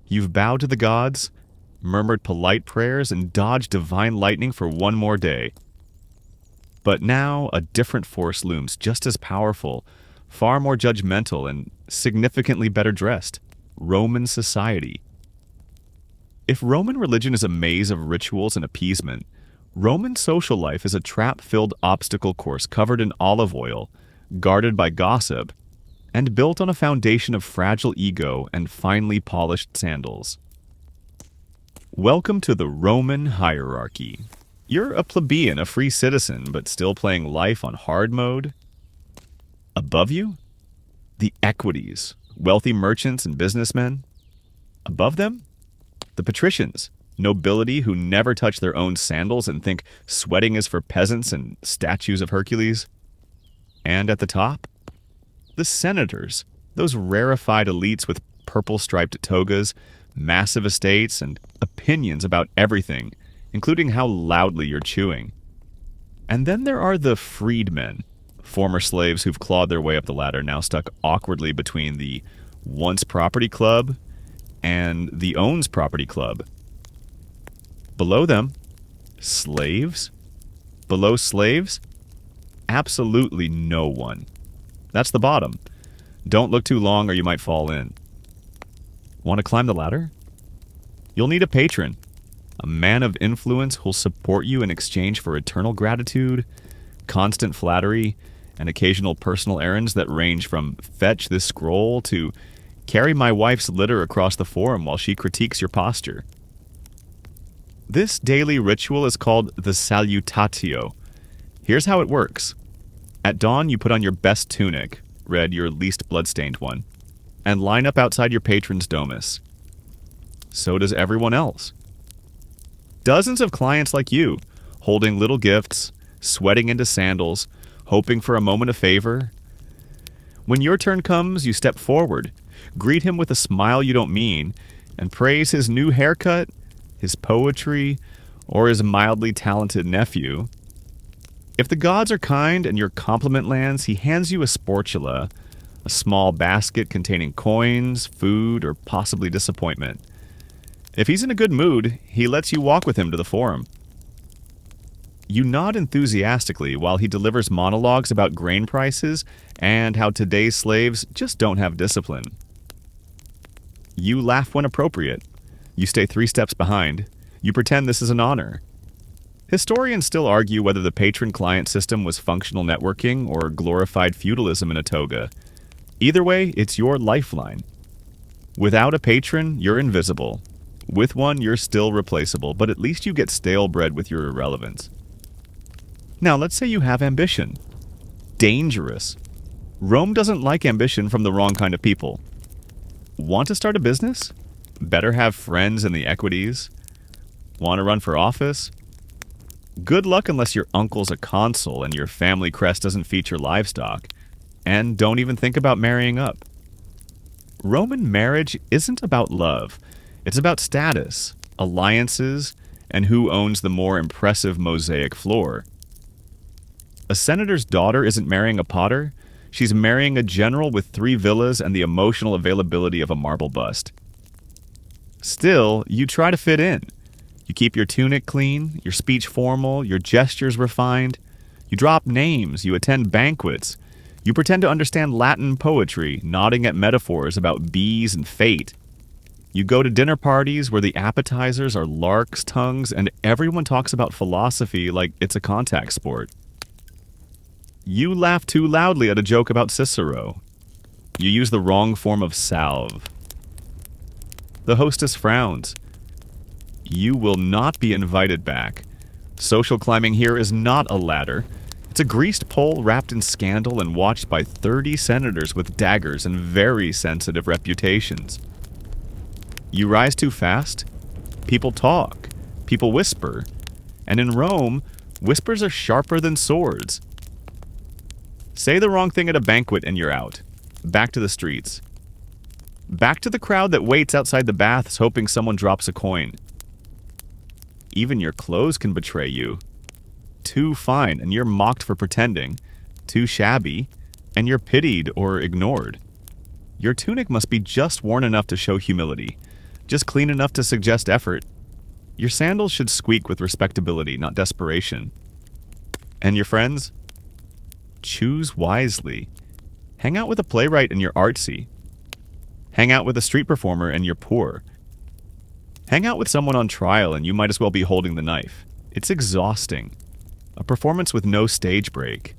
[SPEAKER 1] You've bowed to the gods, murmured polite prayers, and dodged divine lightning for one more day. But now a different force looms, just as powerful, far more judgmental, and significantly better dressed. Roman society. If Roman religion is a maze of rituals and appeasement, Roman social life is a trap-filled obstacle course covered in olive oil, guarded by gossip, and built on a foundation of fragile ego and finely polished sandals. Welcome to the Roman hierarchy. You're a plebeian, a free citizen, but still playing life on hard mode. Above you? The equities, wealthy merchants and businessmen. Above them? The patricians, nobility who never touch their own sandals and think sweating is for peasants and statues of Hercules. And at the top? The senators, those rarefied elites with purple-striped togas, massive estates, and opinions about everything, including how loudly you're chewing. And then there are the freedmen, former slaves who've clawed their way up the ladder, now stuck awkwardly between the once property club and the owns property club. Below them, slaves? Below slaves? Absolutely no one. That's the bottom. Don't look too long or you might fall in. Want to climb the ladder? You'll need a patron, a man of influence who'll support you in exchange for eternal gratitude, constant flattery, and occasional personal errands that range from fetch this scroll to carry my wife's litter across the forum while she critiques your posture. This daily ritual is called the salutatio. Here's how it works. At dawn, you put on your best tunic, red your least bloodstained one, and line up outside your patron's domus. So does everyone else. Dozens of clients like you, holding little gifts, sweating into sandals, hoping for a moment of favor. When your turn comes, you step forward, greet him with a smile you don't mean, and praise his new haircut, his poetry, or his mildly talented nephew. If the gods are kind and your compliment lands, he hands you a sportula, a small basket containing coins, food, or possibly disappointment. If he's in a good mood, he lets you walk with him to the forum. You nod enthusiastically while he delivers monologues about grain prices and how today's slaves just don't have discipline. You laugh when appropriate. You stay 3 steps behind. You pretend this is an honor. Historians still argue whether the patron-client system was functional networking or glorified feudalism in a toga. Either way, it's your lifeline. Without a patron, you're invisible. With one, you're still replaceable, but at least you get stale bread with your irrelevance. Now, let's say you have ambition. Dangerous. Rome doesn't like ambition from the wrong kind of people. Want to start a business? Better have friends in the equities. Want to run for office? Good luck unless your uncle's a consul and your family crest doesn't feature livestock. And don't even think about marrying up. Roman marriage isn't about love. It's about status, alliances, and who owns the more impressive mosaic floor. A senator's daughter isn't marrying a potter. She's marrying a general with 3 villas and the emotional availability of a marble bust. Still, you try to fit in. You keep your tunic clean, your speech formal, your gestures refined. You drop names, you attend banquets. You pretend to understand Latin poetry, nodding at metaphors about bees and fate. You go to dinner parties where the appetizers are larks' tongues and everyone talks about philosophy like it's a contact sport. You laugh too loudly at a joke about Cicero. You use the wrong form of salve. The hostess frowns. You will not be invited back. Social climbing here is not a ladder. It's a greased pole wrapped in scandal and watched by 30 senators with daggers and very sensitive reputations. You rise too fast? People talk. People whisper. And in Rome, whispers are sharper than swords. Say the wrong thing at a banquet and you're out. Back to the streets. Back to the crowd that waits outside the baths hoping someone drops a coin. Even your clothes can betray you. Too fine and you're mocked for pretending. Too shabby and you're pitied or ignored. Your tunic must be just worn enough to show humility. Just clean enough to suggest effort. Your sandals should squeak with respectability, not desperation. And your friends? Choose wisely. Hang out with a playwright and you're artsy. Hang out with a street performer and you're poor. Hang out with someone on trial and you might as well be holding the knife. It's exhausting. A performance with no stage break.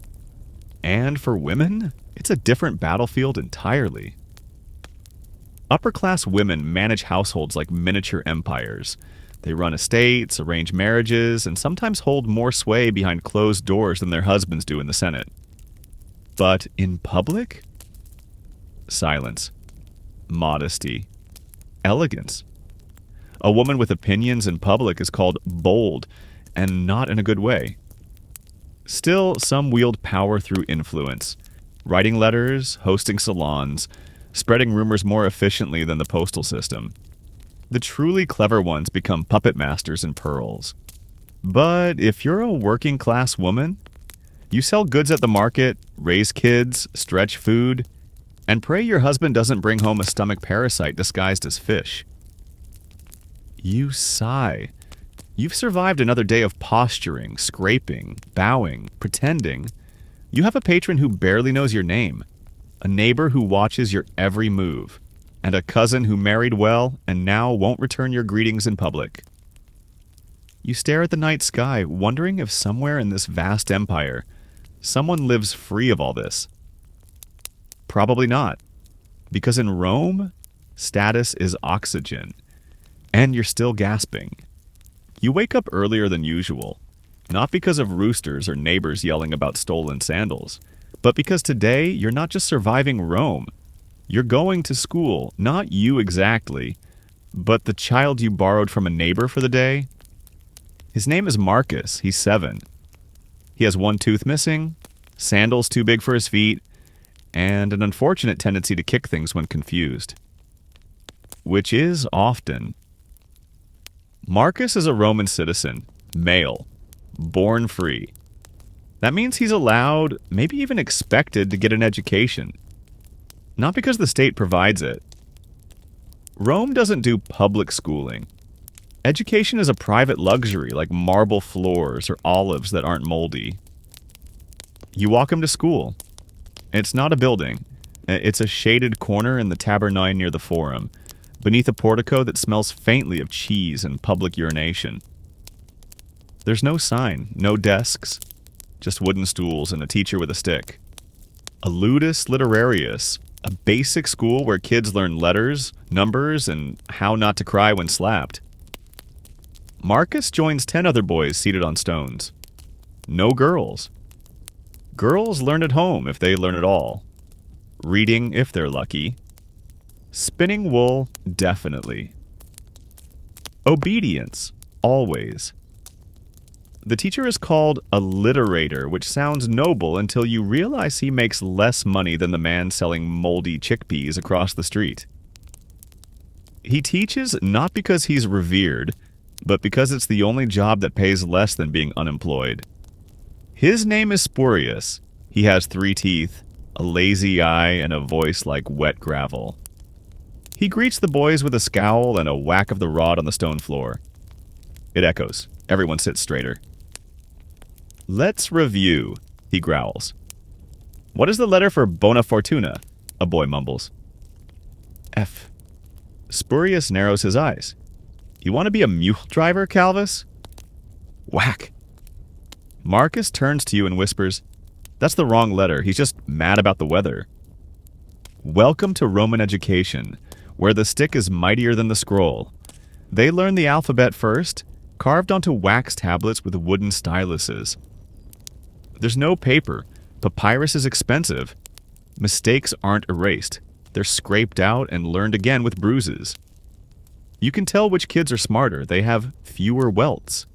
[SPEAKER 1] And for women, it's a different battlefield entirely. Upper-class women manage households like miniature empires. They run estates, arrange marriages, and sometimes hold more sway behind closed doors than their husbands do in the Senate. But in public? Silence. Modesty. Elegance. A woman with opinions in public is called bold, and not in a good way. Still, some wield power through influence. Writing letters, hosting salons, spreading rumors more efficiently than the postal system. The truly clever ones become puppet masters in pearls. But if you're a working-class woman, you sell goods at the market, raise kids, stretch food, and pray your husband doesn't bring home a stomach parasite disguised as fish. You sigh. You've survived another day of posturing, scraping, bowing, pretending. You have a patron who barely knows your name, a neighbor who watches your every move, and a cousin who married well and now won't return your greetings in public. You stare at the night sky, wondering if somewhere in this vast empire, someone lives free of all this. Probably not, because in Rome, status is oxygen, and you're still gasping. You wake up earlier than usual, not because of roosters or neighbors yelling about stolen sandals, but because today you're not just surviving Rome. You're going to school, not you exactly, but the child you borrowed from a neighbor for the day. His name is Marcus. He's 7. He has one tooth missing, sandals too big for his feet, and an unfortunate tendency to kick things when confused. Which is often. Marcus is a Roman citizen, male, born free. That means he's allowed, maybe even expected, to get an education. Not because the state provides it. Rome doesn't do public schooling. Education is a private luxury like marble floors or olives that aren't moldy. You walk him to school. It's not a building. It's a shaded corner in the Tabernine near the Forum, beneath a portico that smells faintly of cheese and public urination. There's no sign, no desks, just wooden stools and a teacher with a stick. A ludus literarius, a basic school where kids learn letters, numbers, and how not to cry when slapped. Marcus joins 10 other boys seated on stones. No girls. Girls learn at home if they learn at all. Reading if they're lucky. Spinning wool, definitely. Obedience, always. The teacher is called a literator, which sounds noble until you realize he makes less money than the man selling moldy chickpeas across the street. He teaches not because he's revered, but because it's the only job that pays less than being unemployed. His name is Spurius. He has 3 teeth, a lazy eye, and a voice like wet gravel. He greets the boys with a scowl and a whack of the rod on the stone floor. It echoes. Everyone sits straighter. "Let's review," he growls. "What is the letter for bona fortuna?" a boy mumbles. "F." Spurius narrows his eyes. "You want to be a mule driver, Calvus?" Whack. Marcus turns to you and whispers, "That's the wrong letter. He's just mad about the weather." Welcome to Roman education, where the stick is mightier than the scroll. They learn the alphabet first, carved onto wax tablets with wooden styluses. There's no paper. Papyrus is expensive. Mistakes aren't erased. They're scraped out and learned again with bruises. You can tell which kids are smarter. They have fewer welts.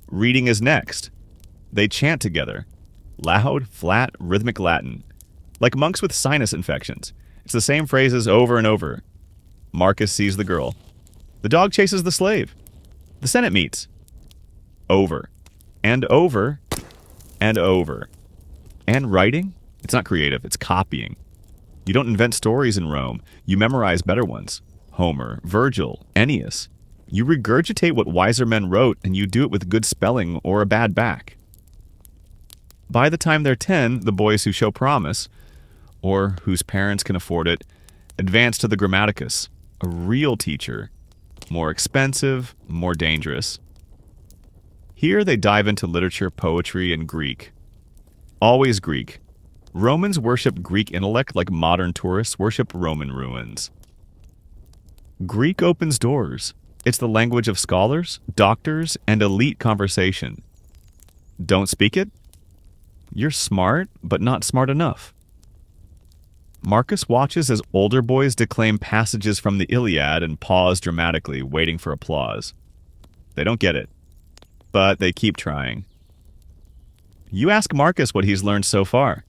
[SPEAKER 1] Reading is next. They chant together. Loud, flat, rhythmic Latin. Like monks with sinus infections. It's the same phrases over and over. Marcus sees the girl. The dog chases the slave. The Senate meets. Over. And over. And over. And writing? It's not creative, it's copying. You don't invent stories in Rome. You memorize better ones. Homer, Virgil, Ennius. You regurgitate what wiser men wrote, and you do it with good spelling or a bad back. By the time they're 10, the boys who show promise, or whose parents can afford it, advance to the grammaticus, a real teacher, more expensive, more dangerous. Here they dive into literature, poetry, and Greek. Always Greek. Romans worship Greek intellect like modern tourists worship Roman ruins. Greek opens doors. It's the language of scholars, doctors, and elite conversation. Don't speak it? You're smart, but not smart enough. Marcus watches as older boys declaim passages from the Iliad and pause dramatically, waiting for applause. They don't get it, but they keep trying. You ask Marcus what he's learned so far.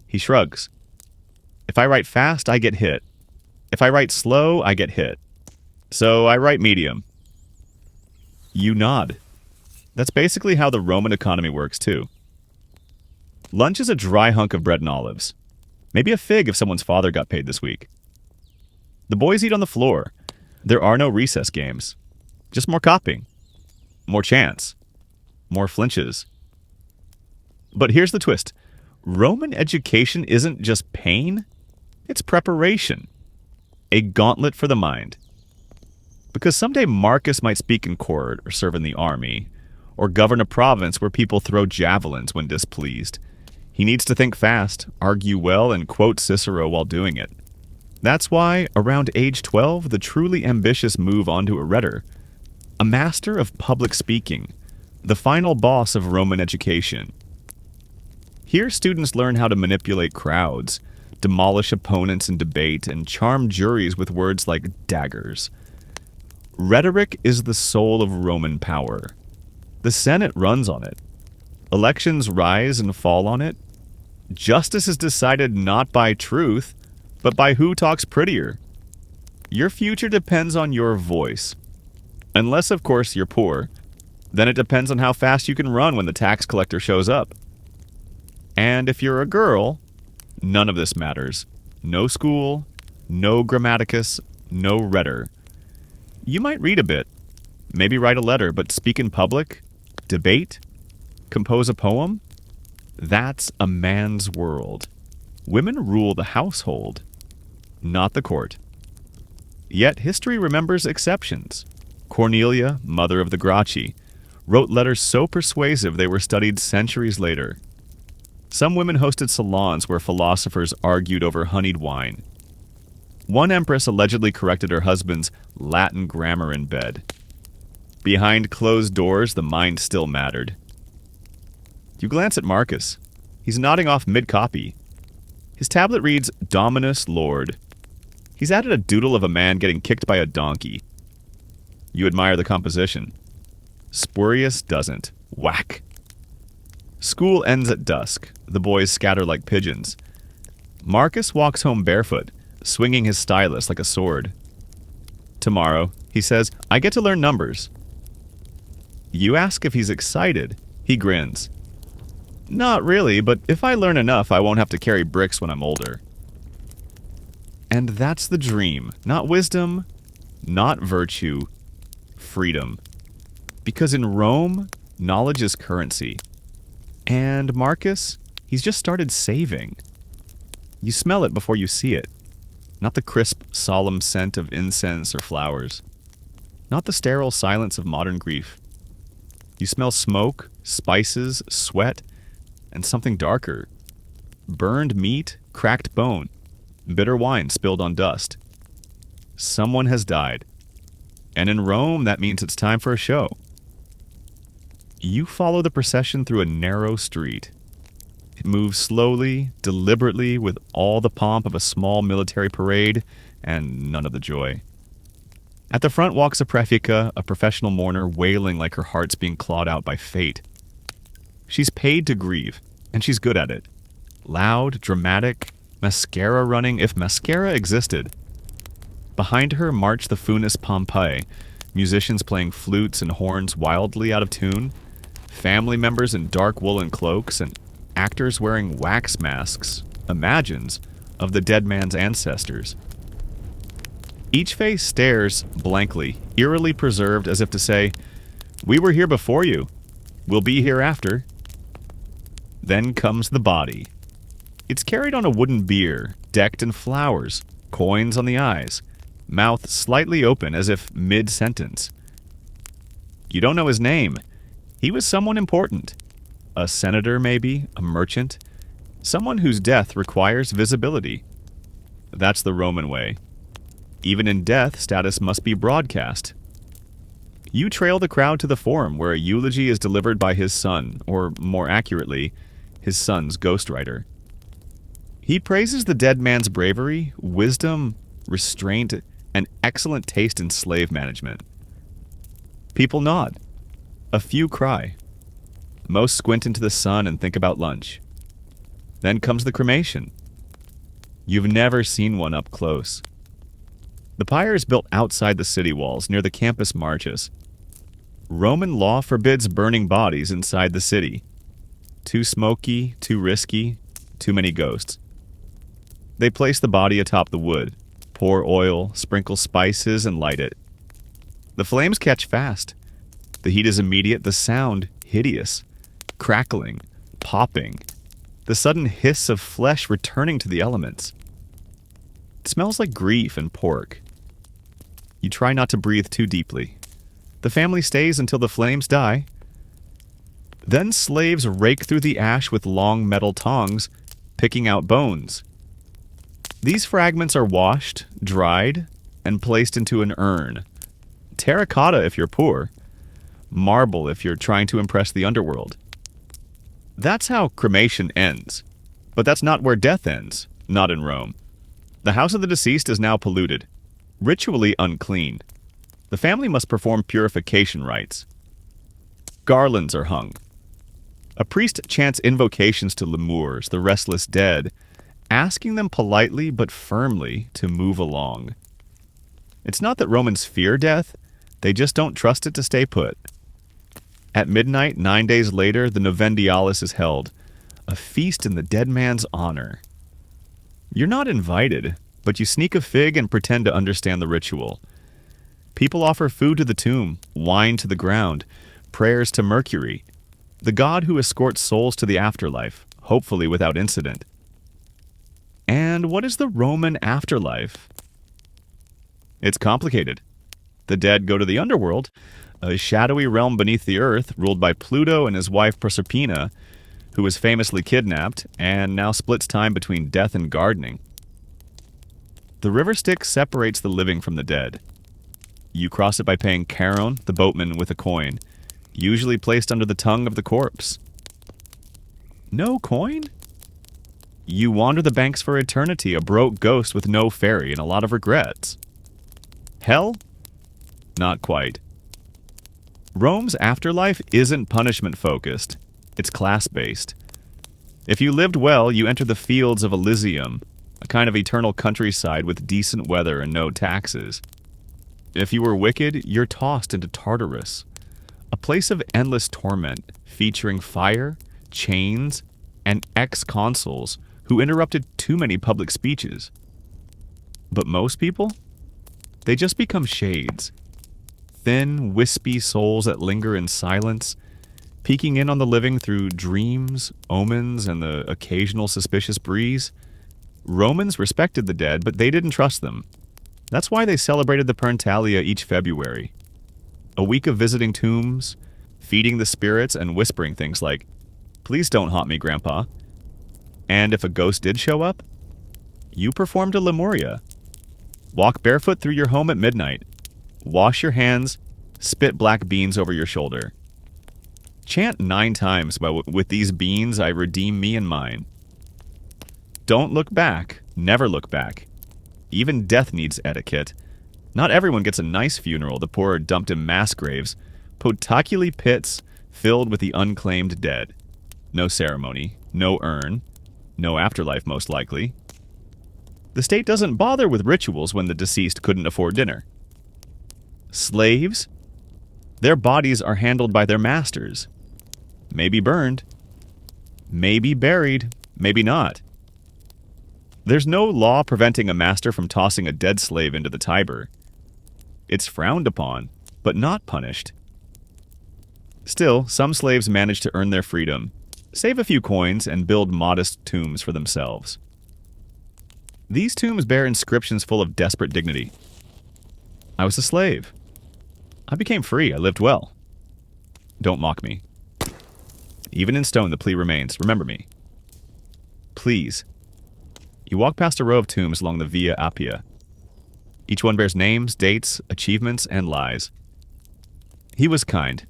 [SPEAKER 1] He shrugs. If I write fast, I get hit. If I write slow, I get hit. So I write medium. You nod. That's basically how the Roman economy works, too. Lunch is a dry hunk of bread and olives. Maybe a fig if someone's father got paid this week. The boys eat on the floor. There are no recess games. Just more copying. More chants. More flinches. But here's the twist. Roman education isn't just pain. It's preparation. A gauntlet for the mind. Because someday Marcus might speak in court or serve in the army, or govern a province where people throw javelins when displeased. He needs to think fast, argue well, and quote Cicero while doing it. That's why, around age 12, the truly ambitious move on to a rhetor, a master of public speaking, the final boss of Roman education. Here students learn how to manipulate crowds, demolish opponents in debate, and charm juries with words like daggers. Rhetoric is the soul of Roman power. The Senate runs on it. Elections rise and fall on it. Justice is decided not by truth, but by who talks prettier. Your future depends on your voice. Unless, of course, you're poor. Then it depends on how fast you can run when the tax collector shows up. And if you're a girl, none of this matters. No school, no grammaticus, no rhetor. You might read a bit, maybe write a letter, but speak in public, debate, compose a poem? That's a man's world. Women rule the household, not the court. Yet history remembers exceptions. Cornelia, mother of the Gracchi, wrote letters so persuasive they were studied centuries later. Some women hosted salons where philosophers argued over honeyed wine. One empress allegedly corrected her husband's Latin grammar in bed. Behind closed doors, the mind still mattered. You glance at Marcus. He's nodding off mid-copy. His tablet reads, Dominus Lord. He's added a doodle of a man getting kicked by a donkey. You admire the composition. Spurius doesn't. Whack. School ends at dusk. The boys scatter like pigeons. Marcus walks home barefoot, swinging his stylus like a sword. Tomorrow, he says, I get to learn numbers. You ask if he's excited. He grins. Not really, but if I learn enough, I won't have to carry bricks when I'm older. And that's the dream. Not wisdom, not virtue, freedom. Because in Rome, knowledge is currency. And Marcus, he's just started saving. You smell it before you see it. Not the crisp, solemn scent of incense or flowers. Not the sterile silence of modern grief. You smell smoke, spices, sweat, and something darker. Burned meat, cracked bone, bitter wine spilled on dust. Someone has died. And in Rome, that means it's time for a show. You follow the procession through a narrow street. It moves slowly, deliberately, with all the pomp of a small military parade, and none of the joy. At the front walks a praefecta, a professional mourner, wailing like her heart's being clawed out by fate. She's paid to grieve, and she's good at it. Loud, dramatic, mascara running, if mascara existed. Behind her march the Funis Pompeii, musicians playing flutes and horns wildly out of tune, family members in dark woolen cloaks, and actors wearing wax masks, imagines, of the dead man's ancestors. Each face stares blankly, eerily preserved as if to say, we were here before you. We'll be here after. Then comes the body. It's carried on a wooden bier, decked in flowers, coins on the eyes, mouth slightly open as if mid-sentence. You don't know his name. He was someone important. A senator, maybe, a merchant. Someone whose death requires visibility. That's the Roman way. Even in death, status must be broadcast. You trail the crowd to the forum where a eulogy is delivered by his son, or more accurately, his son's ghostwriter. He praises the dead man's bravery, wisdom, restraint, and excellent taste in slave management. People nod. A few cry. Most squint into the sun and think about lunch. Then comes the cremation. You've never seen one up close. The pyre is built outside the city walls, near the campus marches. Roman law forbids burning bodies inside the city. Too smoky, too risky, too many ghosts. They place the body atop the wood, pour oil, sprinkle spices, and light it. The flames catch fast. The heat is immediate, the sound hideous. Crackling, popping, the sudden hiss of flesh returning to the elements. It smells like grief and pork. You try not to breathe too deeply. The family stays until the flames die. Then slaves rake through the ash with long metal tongs, picking out bones. These fragments are washed, dried, and placed into an urn. Terracotta if you're poor. Marble if you're trying to impress the underworld. That's how cremation ends. But that's not where death ends, not in Rome. The house of the deceased is now polluted, ritually unclean. The family must perform purification rites. Garlands are hung. A priest chants invocations to lemurs, the restless dead, asking them politely but firmly to move along. It's not that Romans fear death, they just don't trust it to stay put. At midnight, 9 days later, the Novendialis is held, a feast in the dead man's honor. You're not invited, but you sneak a fig and pretend to understand the ritual. People offer food to the tomb, wine to the ground, prayers to Mercury, the god who escorts souls to the afterlife, hopefully without incident. And what is the Roman afterlife? It's complicated. The dead go to the underworld, a shadowy realm beneath the earth ruled by Pluto and his wife Proserpina, who was famously kidnapped and now splits time between death and gardening. The river Styx separates the living from the dead. You cross it by paying Charon, the boatman, with a coin, usually placed under the tongue of the corpse. No coin? You wander the banks for eternity, a broke ghost with no ferry and a lot of regrets. Hell? Not quite. Rome's afterlife isn't punishment-focused. It's class-based. If you lived well, you enter the fields of Elysium, a kind of eternal countryside with decent weather and no taxes. If you were wicked, you're tossed into Tartarus, a place of endless torment featuring fire, chains, and ex-consuls who interrupted too many public speeches. But most people? They just become shades. Thin, wispy souls that linger in silence, peeking in on the living through dreams, omens, and the occasional suspicious breeze. Romans respected the dead, but they didn't trust them. That's why they celebrated the Parentalia each February. A week of visiting tombs, feeding the spirits, and whispering things like, "Please don't haunt me, Grandpa." And if a ghost did show up, you performed a Lemuria. Walk barefoot through your home at midnight. Wash your hands, spit black beans over your shoulder. Chant 9 times, "With these beans I redeem me and mine." Don't look back. Never look back. Even death needs etiquette. Not everyone gets a nice funeral. The poor are dumped in mass graves, potaculi pits filled with the unclaimed dead. No ceremony, no urn, no afterlife most likely. The state doesn't bother with rituals when the deceased couldn't afford dinner. Slaves? Their bodies are handled by their masters. Maybe burned. Maybe buried. Maybe not. There's no law preventing a master from tossing a dead slave into the Tiber. It's frowned upon, but not punished. Still, some slaves manage to earn their freedom, save a few coins, and build modest tombs for themselves. These tombs bear inscriptions full of desperate dignity. I was a slave. I became free. I lived well. Don't mock me. Even in stone, the plea remains. Remember me. Please. You walk past a row of tombs along the Via Appia. Each one bears names, dates, achievements, and lies. He was kind.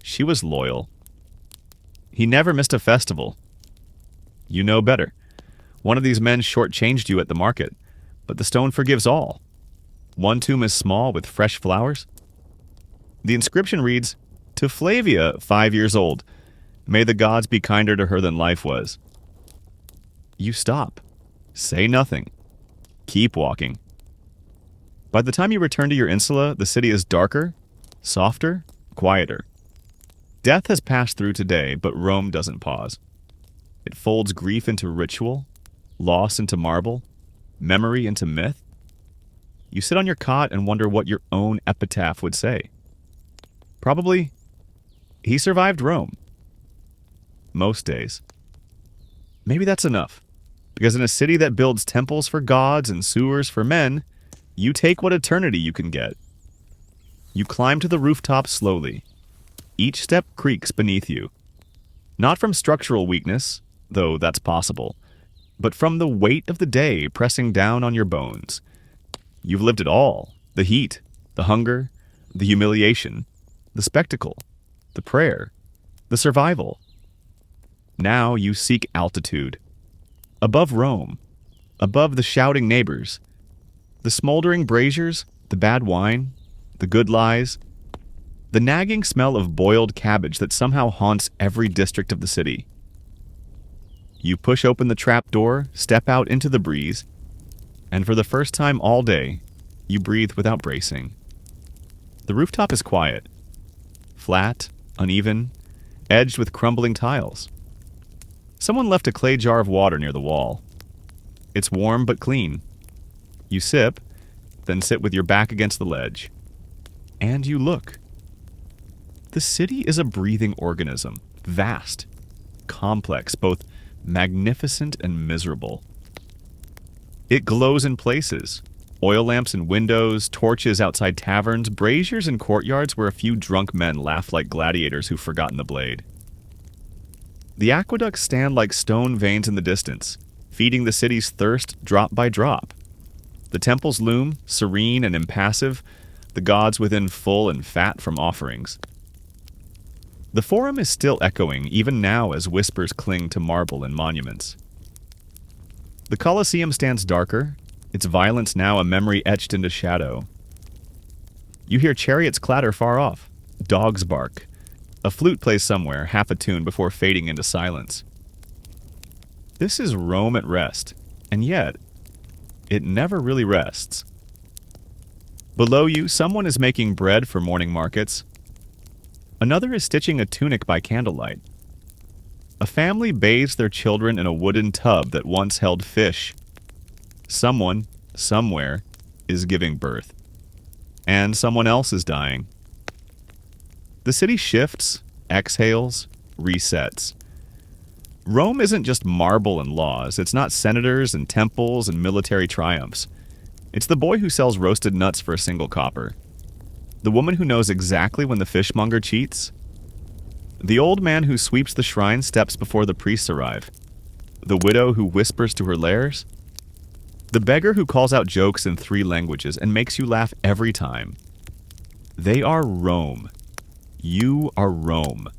[SPEAKER 1] She was loyal. He never missed a festival. You know better. One of these men shortchanged you at the market, but the stone forgives all. One tomb is small with fresh flowers. The inscription reads, "To Flavia, 5 years old. May the gods be kinder to her than life was." You stop. Say nothing. Keep walking. By the time you return to your insula, the city is darker, softer, quieter. Death has passed through today, but Rome doesn't pause. It folds grief into ritual, loss into marble, memory into myth. You sit on your cot and wonder what your own epitaph would say. Probably, he survived Rome. Most days. Maybe that's enough, because in a city that builds temples for gods and sewers for men, you take what eternity you can get. You climb to the rooftop slowly. Each step creaks beneath you. Not from structural weakness, though that's possible, but from the weight of the day pressing down on your bones. You've lived it all. The heat, the hunger, the humiliation, the spectacle, the prayer, the survival. Now you seek altitude. Above Rome, above the shouting neighbors, the smoldering braziers, the bad wine, the good lies. The nagging smell of boiled cabbage that somehow haunts every district of the city. You push open the trap door, step out into the breeze, and for the first time all day, you breathe without bracing. The rooftop is quiet, flat, uneven, edged with crumbling tiles. Someone left a clay jar of water near the wall. It's warm but clean. You sip, then sit with your back against the ledge. And you look. The city is a breathing organism, vast, complex, both magnificent and miserable. It glows in places. Oil lamps in windows, torches outside taverns, braziers in courtyards where a few drunk men laugh like gladiators who've forgotten the blade. The aqueducts stand like stone veins in the distance, feeding the city's thirst drop by drop. The temples loom, serene and impassive, the gods within full and fat from offerings. The forum is still echoing, even now as whispers cling to marble and monuments. The Colosseum stands darker, its violence now a memory etched into shadow. You hear chariots clatter far off, dogs bark. A flute plays somewhere, half a tune before fading into silence. This is Rome at rest, and yet, it never really rests. Below you, someone is making bread for morning markets. Another is stitching a tunic by candlelight. A family bathes their children in a wooden tub that once held fish. Someone, somewhere, is giving birth. And someone else is dying. The city shifts, exhales, resets. Rome isn't just marble and laws. It's not senators and temples and military triumphs. It's the boy who sells roasted nuts for a single copper. The woman who knows exactly when the fishmonger cheats. The old man who sweeps the shrine steps before the priests arrive. The widow who whispers to her lairs. The beggar who calls out jokes in 3 languages and makes you laugh every time. They are Rome. You are Rome.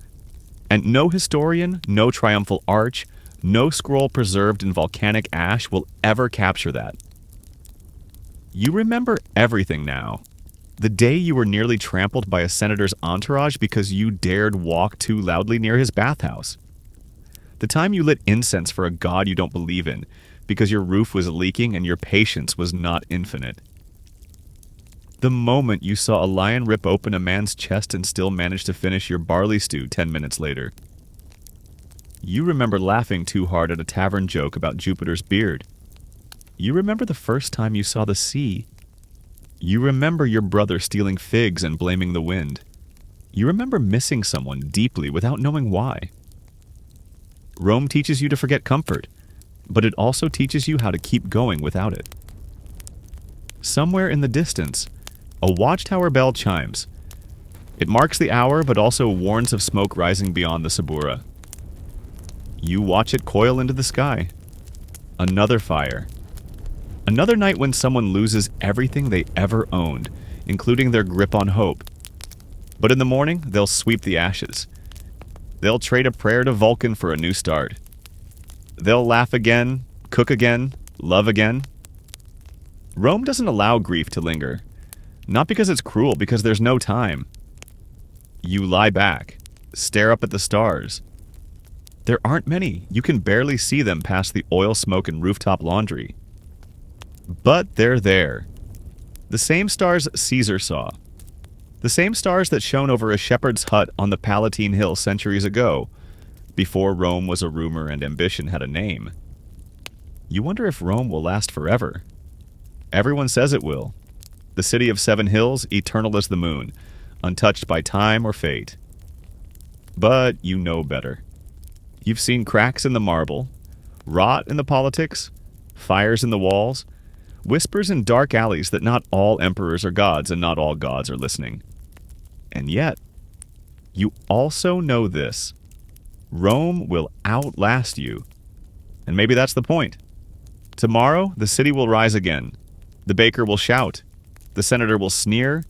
[SPEAKER 1] And no historian, no triumphal arch, no scroll preserved in volcanic ash will ever capture that. You remember everything now. The day you were nearly trampled by a senator's entourage because you dared walk too loudly near his bathhouse. The time you lit incense for a god you don't believe in because your roof was leaking and your patience was not infinite. The moment you saw a lion rip open a man's chest and still managed to finish your barley stew 10 minutes later. You remember laughing too hard at a tavern joke about Jupiter's beard. You remember the first time you saw the sea. You remember your brother stealing figs and blaming the wind. You remember missing someone deeply without knowing why. Rome teaches you to forget comfort, but it also teaches you how to keep going without it. Somewhere in the distance, a watchtower bell chimes. It marks the hour, but also warns of smoke rising beyond the Subura. You watch it coil into the sky. Another fire. Another night when someone loses everything they ever owned, including their grip on hope. But in the morning, they'll sweep the ashes. They'll trade a prayer to Vulcan for a new start. They'll laugh again, cook again, love again. Rome doesn't allow grief to linger. Not because it's cruel, because there's no time. You lie back, stare up at the stars. There aren't many. You can barely see them past the oil smoke and rooftop laundry. But they're there. The same stars Caesar saw. The same stars that shone over a shepherd's hut on the Palatine Hill centuries ago, before Rome was a rumor and ambition had a name. You wonder if Rome will last forever. Everyone says it will. The city of 7 hills, eternal as the moon, untouched by time or fate. But you know better. You've seen cracks in the marble, rot in the politics, fires in the walls, whispers in dark alleys that not all emperors are gods and not all gods are listening. And yet, you also know this. Rome will outlast you. And maybe that's the point. Tomorrow, the city will rise again. The baker will shout. The senator will sneer.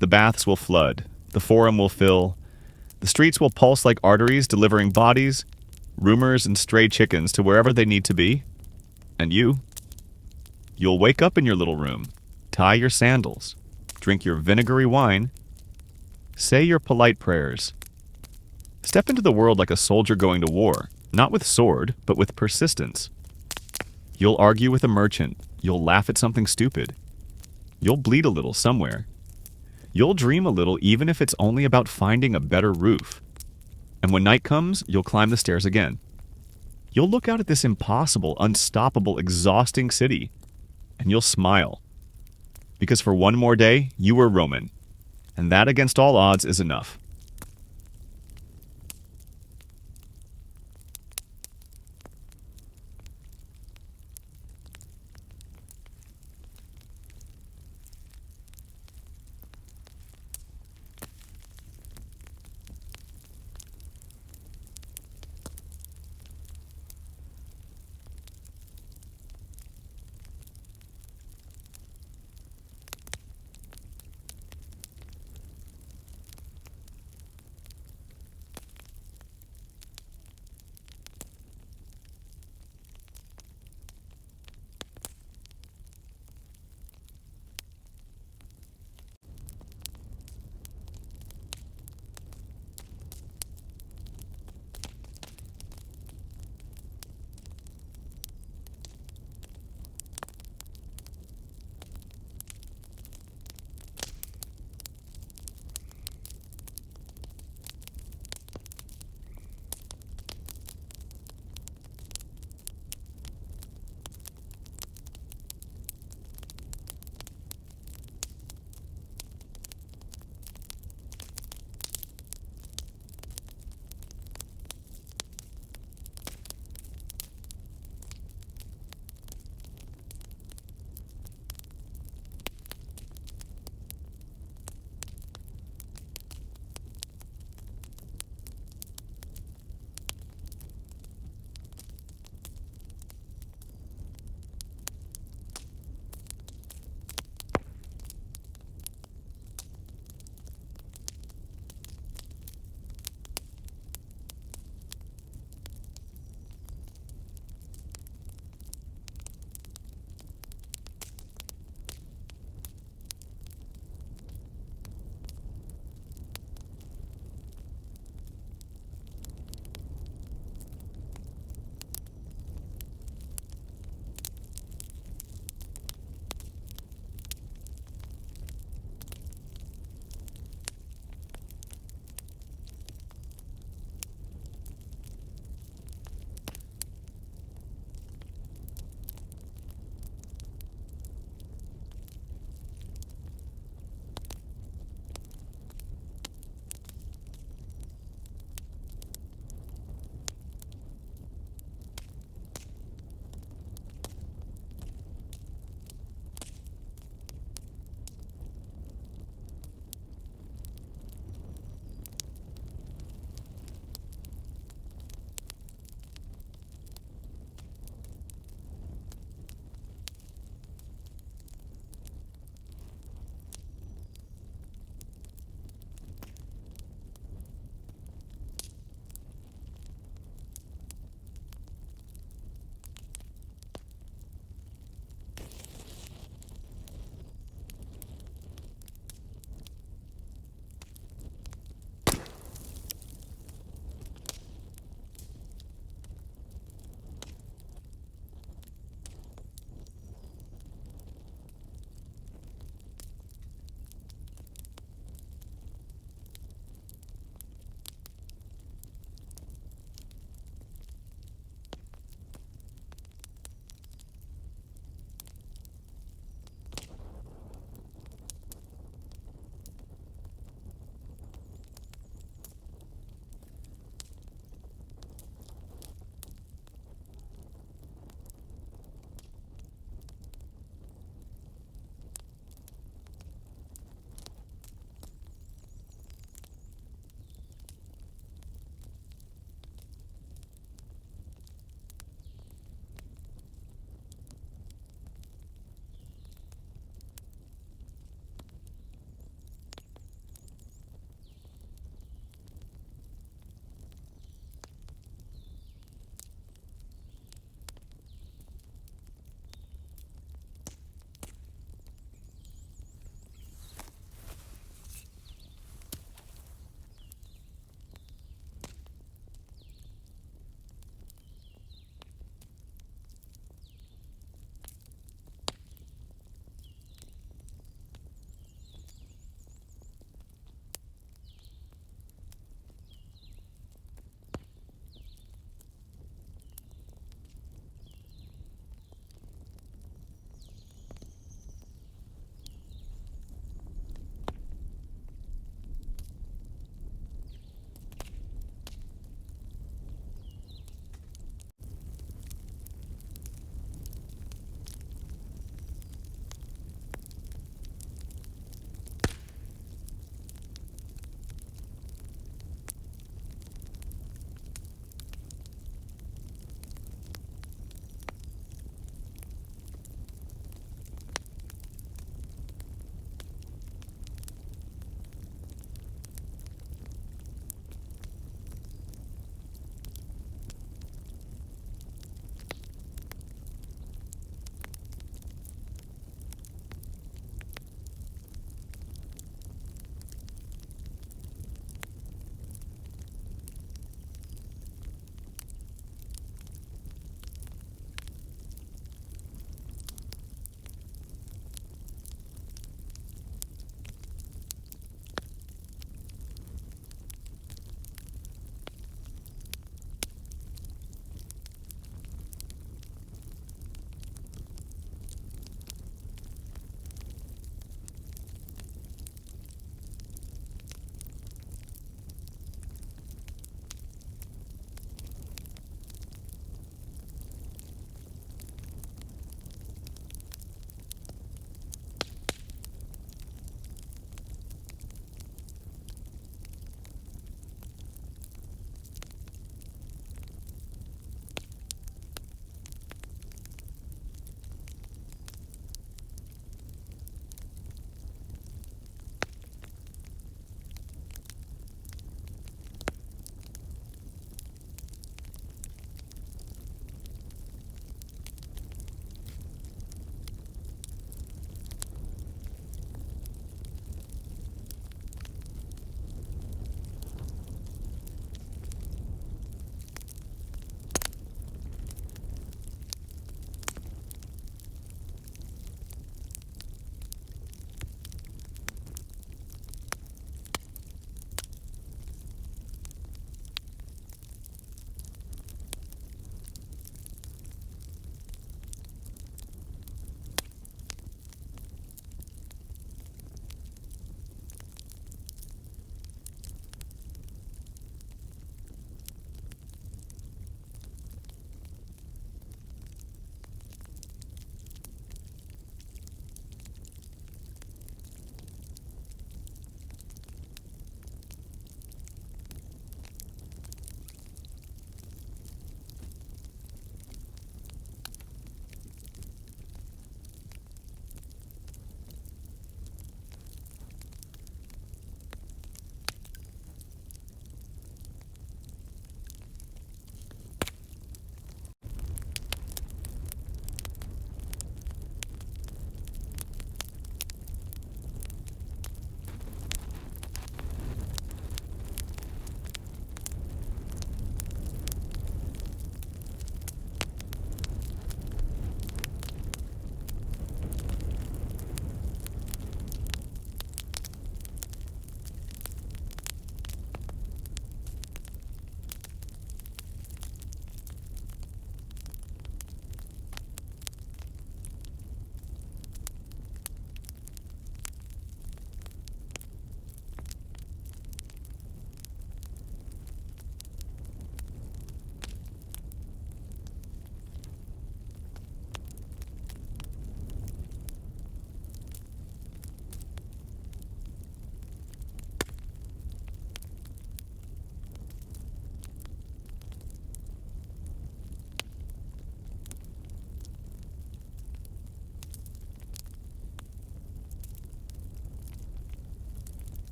[SPEAKER 1] The baths will flood. The forum will fill. The streets will pulse like arteries, delivering bodies, rumors, and stray chickens to wherever they need to be. And you'll wake up in your little room, tie your sandals, drink your vinegary wine, Say your polite prayers. Step into the world like a soldier going to war, not with sword, but with persistence. You'll argue with a merchant. You'll laugh at something stupid. You'll bleed a little somewhere. You'll dream a little even if it's only about finding a better roof. And when night comes, you'll climb the stairs again. You'll look out at this impossible, unstoppable, exhausting city, and you'll smile. Because for one more day, you were Roman. And that against all odds is enough.